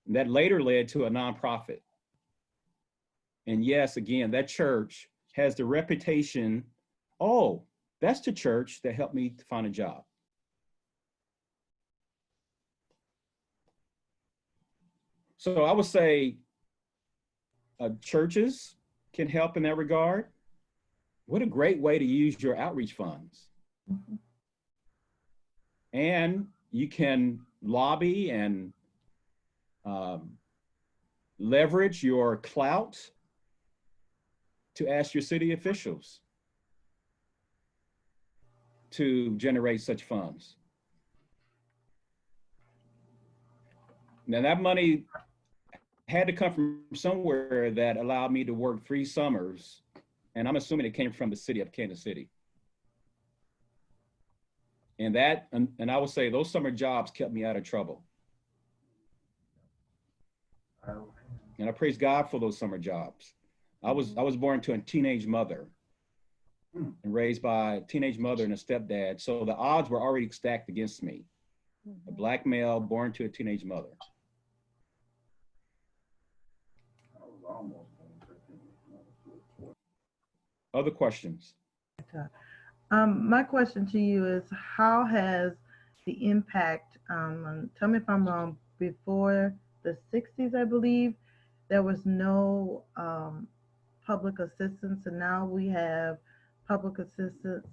And that later led to a nonprofit. And yes, again, that church has the reputation, oh, that's the church that helped me to find a job. So I would say churches can help in that regard. What a great way to use your outreach funds. Mm-hmm. And you can lobby and leverage your clout to ask your city officials to generate such funds. Now that money had to come from somewhere that allowed me to work 3 summers, and I'm assuming it came from the city of Kansas City. And I would say those summer jobs kept me out of trouble. And I praise God for those summer jobs. I was born to a teenage mother and raised by a teenage mother and a stepdad. So the odds were already stacked against me. A Black male born to a teenage mother. Other questions? My question to you is, how has the impact, tell me if I'm wrong, before the 60s, I believe, there was no public assistance, and now we have public assistance.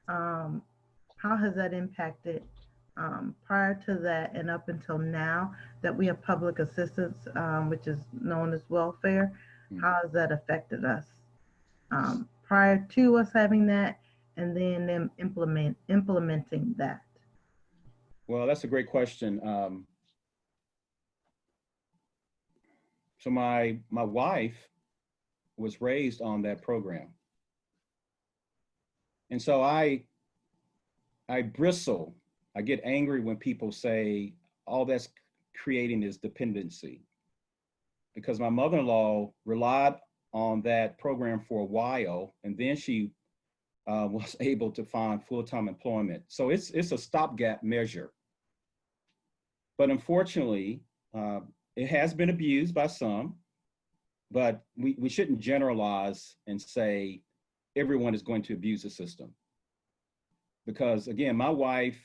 How has that impacted prior to that and up until now that we have public assistance, which is known as welfare? How has that affected us prior to us having that, and then them implementing that? Well, that's a great question. So my wife was raised on that program. And so I bristle, I get angry when people say all that's creating is dependency. Because my mother-in-law relied on that program for a while, and then she was able to find full-time employment. So it's a stopgap measure. But unfortunately, it has been abused by some, but we shouldn't generalize and say everyone is going to abuse the system. Because again, my wife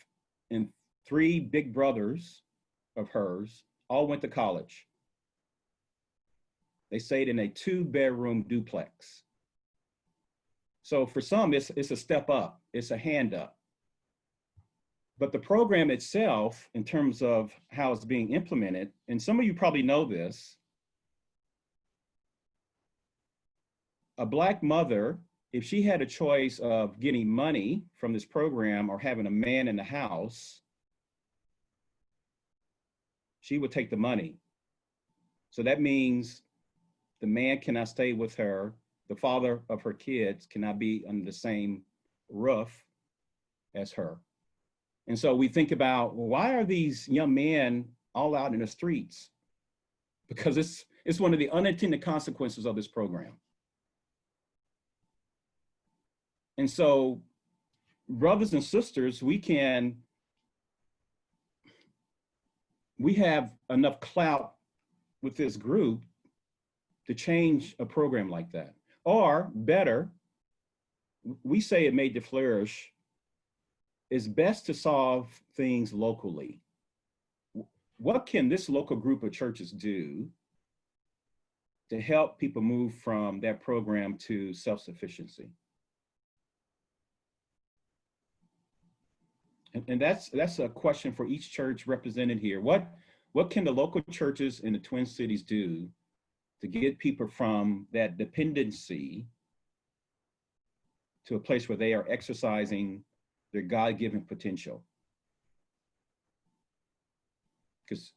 and 3 big brothers of hers all went to college. They stayed in a 2-bedroom duplex. So for some, it's a step up, it's a hand up. But the program itself, in terms of how it's being implemented, and some of you probably know this, a Black mother, if she had a choice of getting money from this program or having a man in the house, she would take the money. So that means the man cannot stay with her. The father of her kids cannot be under the same roof as her. And so we think about, well, why are these young men all out in the streets? Because it's one of the unintended consequences of this program. And so, brothers and sisters, we have enough clout with this group to change a program like that. Or better, we say at Made to Flourish, it's best to solve things locally. What can this local group of churches do to help people move from that program to self-sufficiency? And that's a question for each church represented here. What can the local churches in the Twin Cities do to get people from that dependency to a place where they are exercising their God-given potential?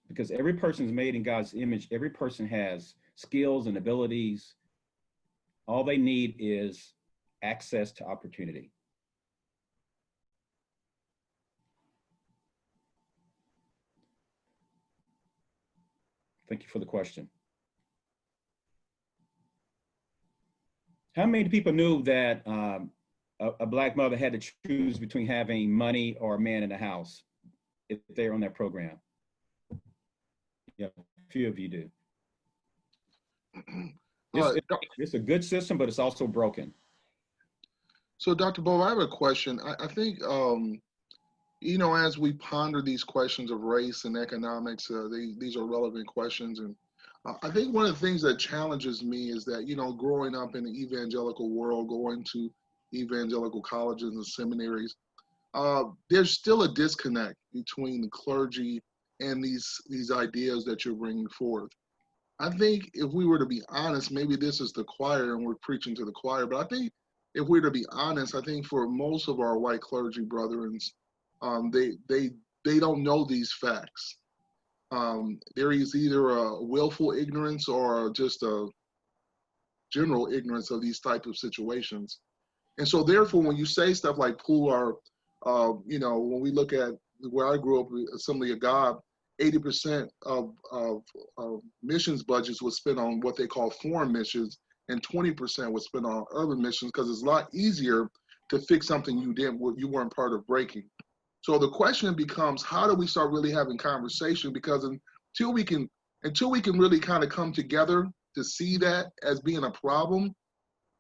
Because every person is made in God's image. Every person has skills and abilities. All they need is access to opportunity. Thank you for the question. How many people knew that a Black mother had to choose between having money or a man in the house if they're on that program? Yeah, a few of you do. It's a good system, but it's also broken. So Dr. Bo, I have a question. I think, you know, as we ponder these questions of race and economics, these are relevant questions. And I think one of the things that challenges me is that, you know, growing up in the evangelical world, going to evangelical colleges and seminaries, there's still a disconnect between the clergy and these ideas that you're bringing forth. I think if we were to be honest, maybe this is the choir and we're preaching to the choir, but I think if we were to be honest, I think for most of our white clergy brethren, they don't know these facts. There is either a willful ignorance or just a general ignorance of these type of situations. And so therefore, when you say stuff like pool our, when we look at where I grew up, Assembly of God, 80% of missions budgets was spent on what they call foreign missions, and 20% was spent on urban missions because it's a lot easier to fix something you weren't part of breaking. So the question becomes, how do we start really having conversation? Because until we can really kind of come together to see that as being a problem,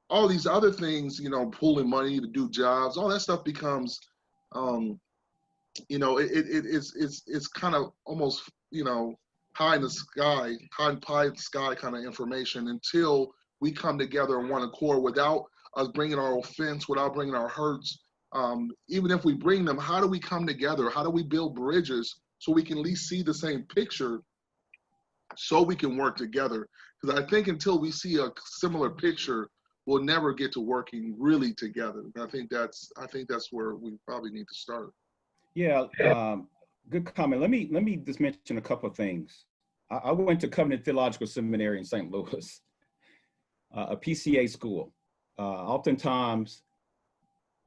all these other things, pulling money to do jobs, all that stuff becomes, it's kind of almost, pie in the sky kind of information until we come together in one accord without us bringing our offense, without bringing our hurts. Even if we bring them, how do we come together? How do we build bridges so we can at least see the same picture so we can work together? Because I think until we see a similar picture, we'll never get to working really together. And I think that's where we probably need to start. Yeah, good comment. Let me just mention a couple of things. I went to Covenant Theological Seminary in St. Louis, a PCA school. Oftentimes,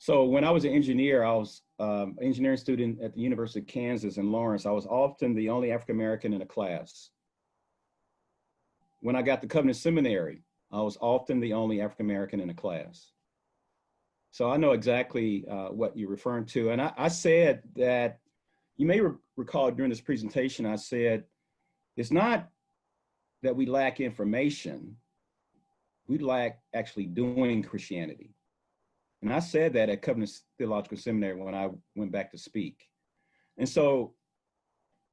so when I was an engineer, I was an engineering student at the University of Kansas in Lawrence. I was often the only African-American in a class. When I got to Covenant Seminary, I was often the only African-American in a class. So I know exactly what you're referring to. And I said that, you may recall during this presentation, I said, it's not that we lack information, we lack actually doing Christianity. And I said that at Covenant Theological Seminary when I went back to speak. And so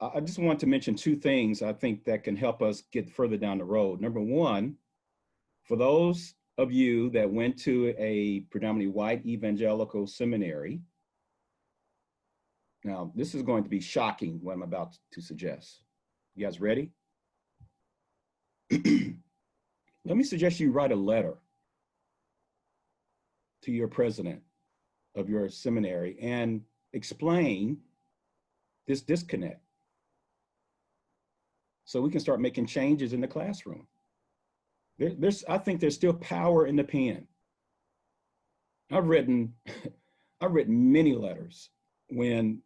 I just want to mention two things I think that can help us get further down the road. Number one, for those of you that went to a predominantly white evangelical seminary, now this is going to be shocking what I'm about to suggest. You guys ready? Let me suggest you write a letter to your president of your seminary and explain this disconnect so we can start making changes in the classroom. I think there's still power in the pen. I've written many letters when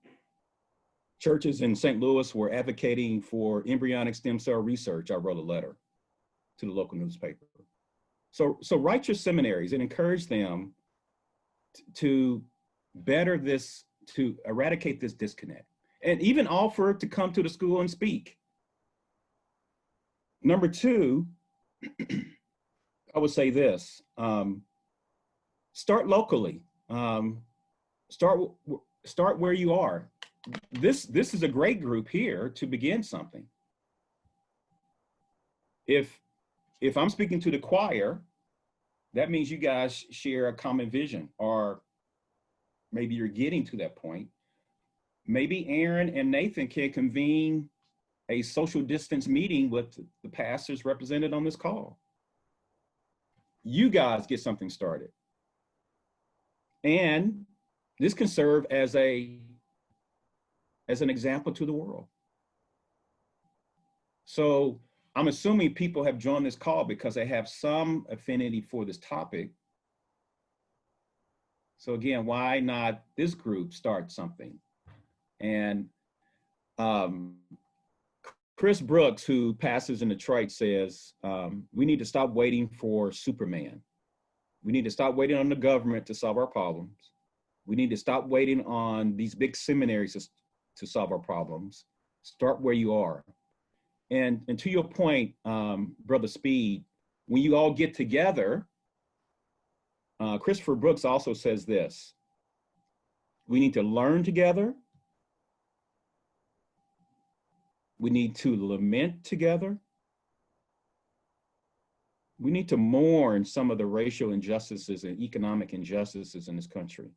churches in St. Louis were advocating for embryonic stem cell research. I wrote a letter to the local newspaper. So write your seminaries and encourage them to better this, to eradicate this disconnect, and even offer to come to the school and speak. Number two, I would say this, start locally, start where you are. This is a great group here to begin something. If I'm speaking to the choir, that means you guys share a common vision, or maybe you're getting to that point. Maybe Aaron and Nathan can convene a social distance meeting with the pastors represented on this call. You guys get something started. And this can serve as an example to the world. So I'm assuming people have joined this call because they have some affinity for this topic. So again, why not this group start something? And Chris Brooks, who pastors in Detroit, says, we need to stop waiting for Superman. We need to stop waiting on the government to solve our problems. We need to stop waiting on these big seminaries to solve our problems. Start where you are. And to your point, Brother Speed, when you all get together, Christopher Brooks also says this: we need to learn together. We need to lament together. We need to mourn some of the racial injustices and economic injustices in this country.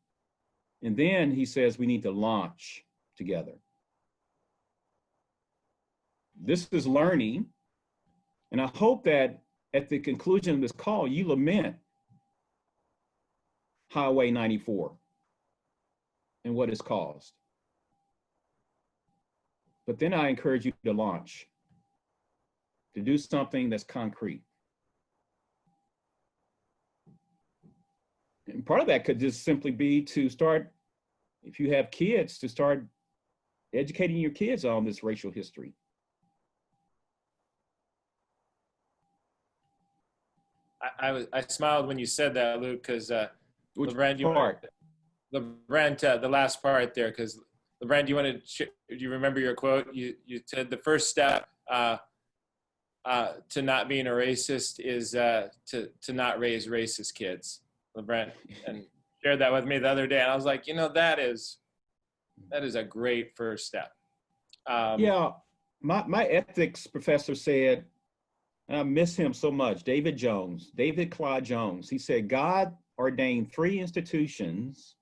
And then he says we need to launch together. This is learning, And I hope that at the conclusion of this call, you lament Highway 94 and what it's caused. But then I encourage you to launch, to do something that's concrete. And part of that could just simply be to start, if you have kids, to start educating your kids on this racial history. I smiled when you said that, Luke, because Which LeBrand, part? LeBrand, the last part there, because LeBrand, do you remember your quote? You said the first step to not being a racist is to not raise racist kids. LeBrand and shared that with me the other day, and I was like, that is a great first step. Yeah, my ethics professor said, and I miss him so much, David Clyde Jones. He said, God ordained 3 institutions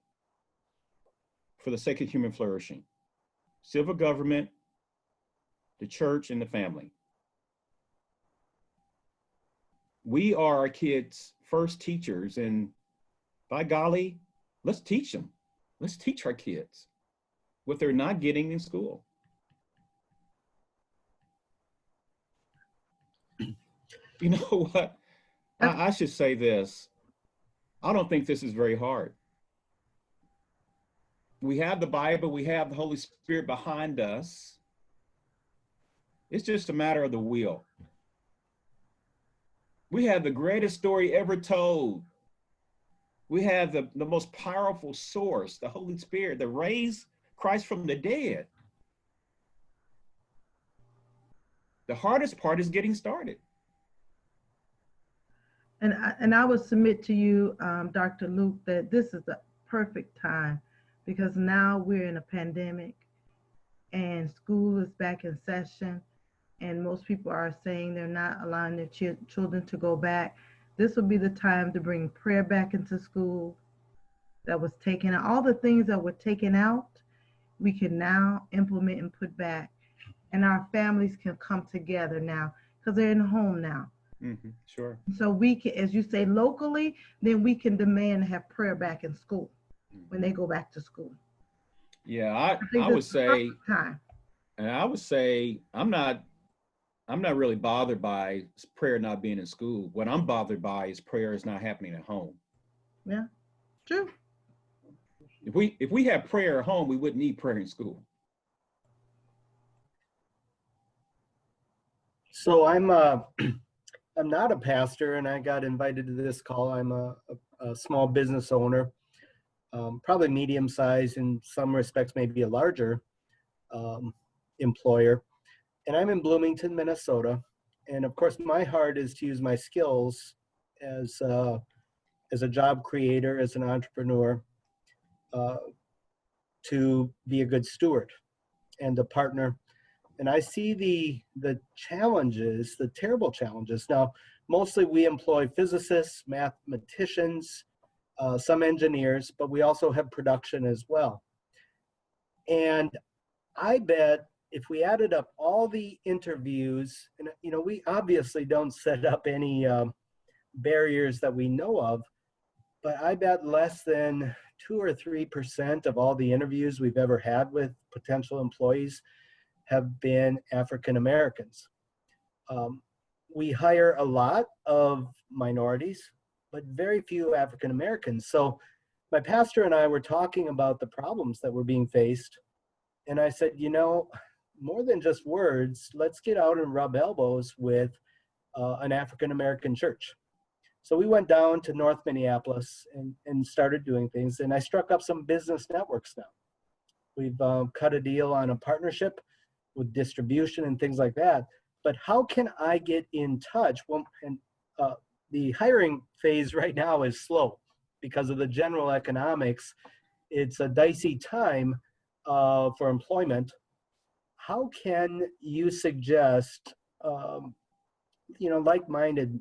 for the sake of human flourishing: civil government, the church, and the family. We are our kids' first teachers, and by golly, let's teach them. Let's teach our kids what they're not getting in school. You know what? I should say this. I don't think this is very hard. We have the Bible, we have the Holy Spirit behind us. It's just a matter of the will. We have the greatest story ever told. We have the most powerful source, the Holy Spirit, that raised Christ from the dead. The hardest part is getting started. And I would submit to you, Dr. Luke, that this is the perfect time, because now we're in a pandemic and school is back in session, and most people are saying they're not allowing their children to go back. This will be the time to bring prayer back into school that was taken out. All the things that were taken out, we can now implement and put back. And our families can come together now because they're in the home now. Mm-hmm, sure. So we can, as you say, locally, then we can demand to have prayer back in school when they go back to school. Yeah, I would say, time. and I would say, I'm not really bothered by prayer not being in school. What I'm bothered by is prayer is not happening at home. Yeah, true. If we have prayer at home, we wouldn't need prayer in school. So I'm not a pastor, and I got invited to this call. I'm a small business owner, probably medium-sized, in some respects, maybe a larger employer. And I'm in Bloomington, Minnesota. And of course, my heart is to use my skills as a job creator, as an entrepreneur, to be a good steward and a partner. And I see the challenges, the terrible challenges. Now, mostly we employ physicists, mathematicians, some engineers, but we also have production as well. And I bet if we added up all the interviews, and we obviously don't set up any barriers that we know of, but I bet less than 2 or 3% of all the interviews we've ever had with potential employees have been African Americans. We hire a lot of minorities, but very few African Americans. So my pastor and I were talking about the problems that were being faced. And I said, more than just words, let's get out and rub elbows with an African American church. So we went down to North Minneapolis and started doing things. And I struck up some business networks now. We've cut a deal on a partnership with distribution and things like that. But how can I get in touch? Well, and the hiring phase right now is slow because of the general economics. It's a dicey time for employment. How can you suggest, like-minded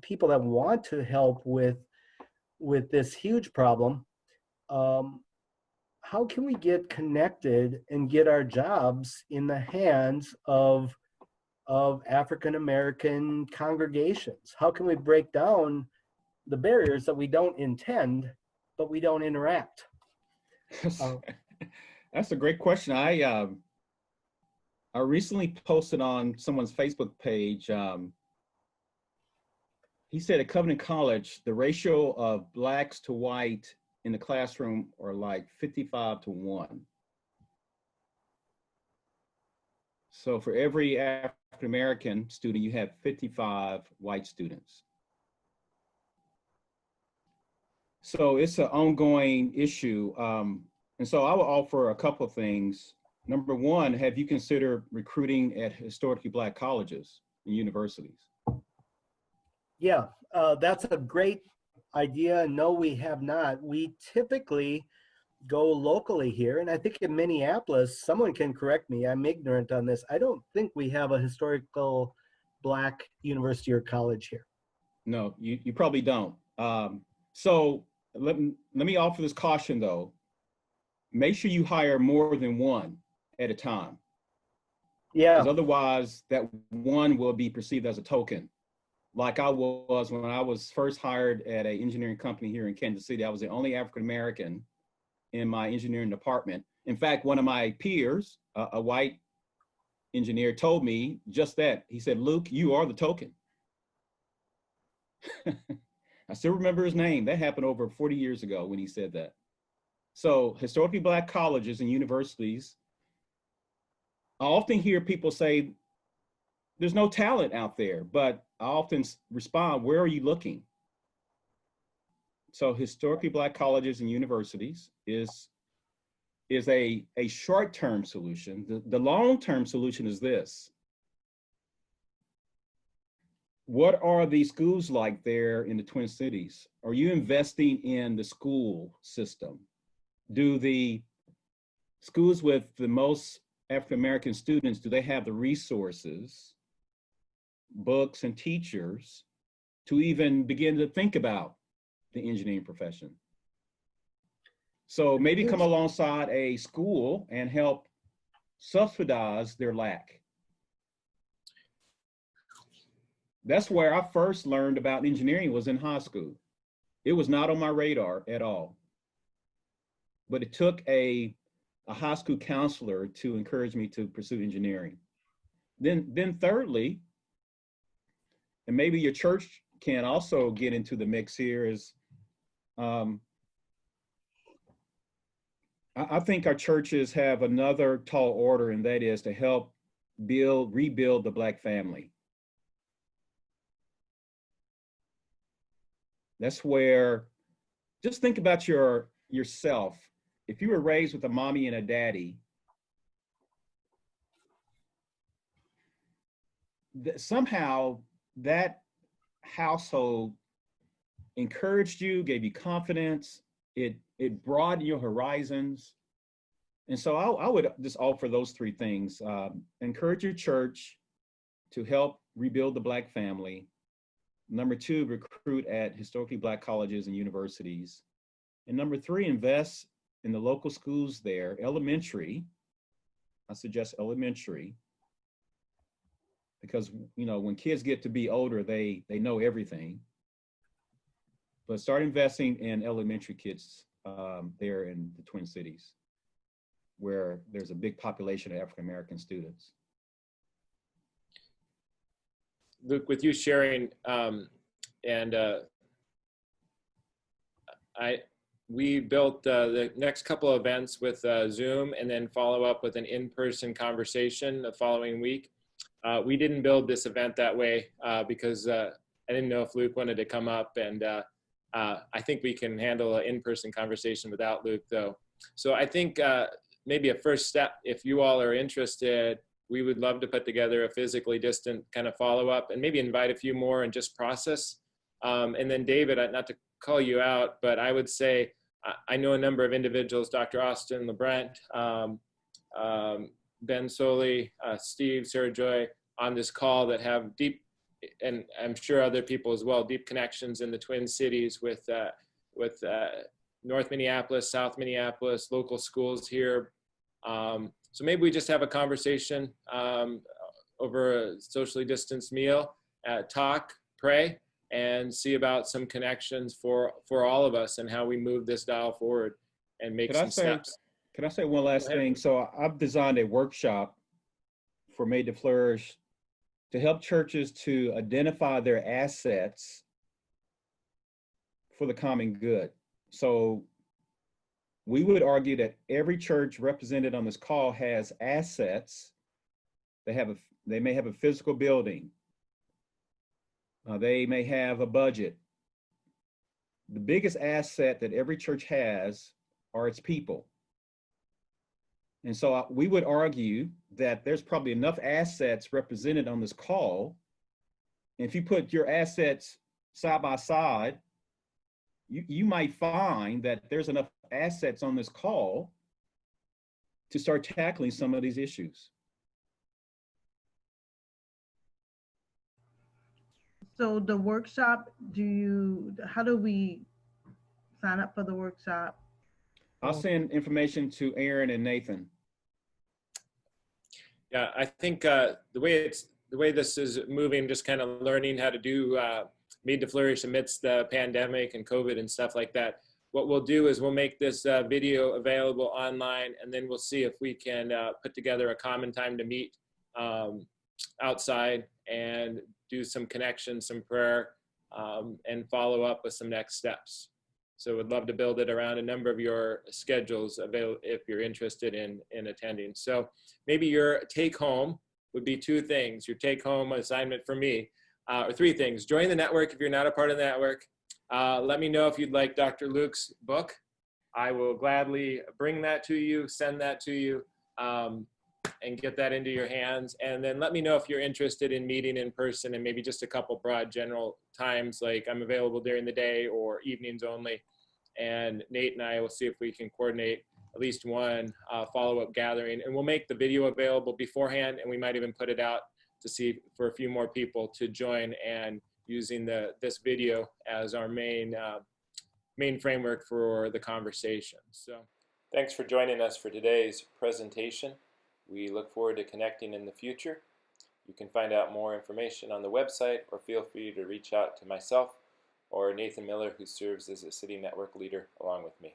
people that want to help with this huge problem? How can we get connected and get our jobs in the hands of of African American congregations? How can we break down the barriers that we don't intend, but we don't interact? That's a great question. I recently posted on someone's Facebook page. He said at Covenant College, the ratio of blacks to white in the classroom are like 55-1. So for every African American student, you have 55 white students. So it's an ongoing issue. And so I will offer a couple of things. Number one, have you considered recruiting at historically black colleges and universities? Yeah, that's a great idea. No, we have not. We typically go locally here. And I think in Minneapolis, someone can correct me, I'm ignorant on this. I don't think we have a historical black university or college here. No, you probably don't. So let me offer this caution though. Make sure you hire more than one at a time. Yeah. Because otherwise that one will be perceived as a token. Like I was when I was first hired at an engineering company here in Kansas City. I was the only African-American in my engineering department. In fact, one of my peers, a white engineer, told me just that. He said, "Luke, you are the token." I still remember his name. That happened over 40 years ago when he said that. So historically black colleges and universities, I often hear people say, there's no talent out there, but I often respond, where are you looking? So historically black colleges and universities is a short-term solution. The long-term solution is this. What are the schools like there in the Twin Cities? Are you investing in the school system? Do the schools with the most African-American students, do they have the resources, books and teachers to even begin to think about the engineering profession? So maybe come alongside a school and help subsidize their lack. That's where I first learned about engineering, was in high school. It was not on my radar at all. But it took a high school counselor to encourage me to pursue engineering. Then thirdly, and maybe your church can also get into the mix here, is I think our churches have another tall order, and that is to help rebuild the black family. That's where, just think about yourself. If you were raised with a mommy and a daddy, somehow that household encouraged you, gave you confidence, it broadened your horizons. And so I would just offer those three things. Encourage your church to help rebuild the black family. Number two, recruit at historically black colleges and universities. And number three, invest in the local schools there, elementary. I suggest elementary, because when kids get to be older, they know everything. But start investing in elementary kids there in the Twin Cities, where there's a big population of African American students. Luke, with you sharing, we built the next couple of events with Zoom, and then follow up with an in-person conversation the following week. We didn't build this event that way because I didn't know if Luke wanted to come up, and I think we can handle an in-person conversation without Luke though. So I think maybe a first step, if you all are interested, we would love to put together a physically distant kind of follow-up and maybe invite a few more and just process. And then David, not to call you out, but I would say, I know a number of individuals, Dr. Austin LeBrent, Ben Soley, Steve, Sarah Joy, on this call that have deep, and I'm sure other people as well, deep connections in the Twin Cities with North Minneapolis, South Minneapolis, local schools here. So maybe we just have a conversation over a socially distanced meal, talk, pray, and see about some connections for all of us and how we move this dial forward and make some steps. Can I say one last thing? So I've designed a workshop for Made to Flourish to help churches to identify their assets for the common good. So we would argue that every church represented on this call has assets. They may have a physical building. They may have a budget. The biggest asset that every church has are its people. And so we would argue that there's probably enough assets represented on this call. And if you put your assets side by side, you might find that there's enough assets on this call to start tackling some of these issues. So the workshop, how do we sign up for the workshop? I'll send information to Aaron and Nathan. Yeah, I think the way this is moving, just kind of learning how to do Made to Flourish amidst the pandemic and COVID and stuff like that. What we'll do is we'll make this video available online, and then we'll see if we can put together a common time to meet outside and do some connection, some prayer, and follow up with some next steps. So would love to build it around a number of your schedules if you're interested in attending. So maybe your take home would be two things. Your take home assignment for me, or three things. Join the network if you're not a part of the network. Let me know if you'd like Dr. Luke's book. I will gladly bring that to you, send that to you, and get that into your hands. And then let me know if you're interested in meeting in person, and maybe just a couple broad general times, like I'm available during the day or evenings only. And Nate and I will see if we can coordinate at least one follow-up gathering. And we'll make the video available beforehand, and we might even put it out to see for a few more people to join, and using this video as our main framework for the conversation. So thanks for joining us for today's presentation. We look forward to connecting in the future. You can find out more information on the website, or feel free to reach out to myself or Nathan Miller, who serves as a city network leader along with me.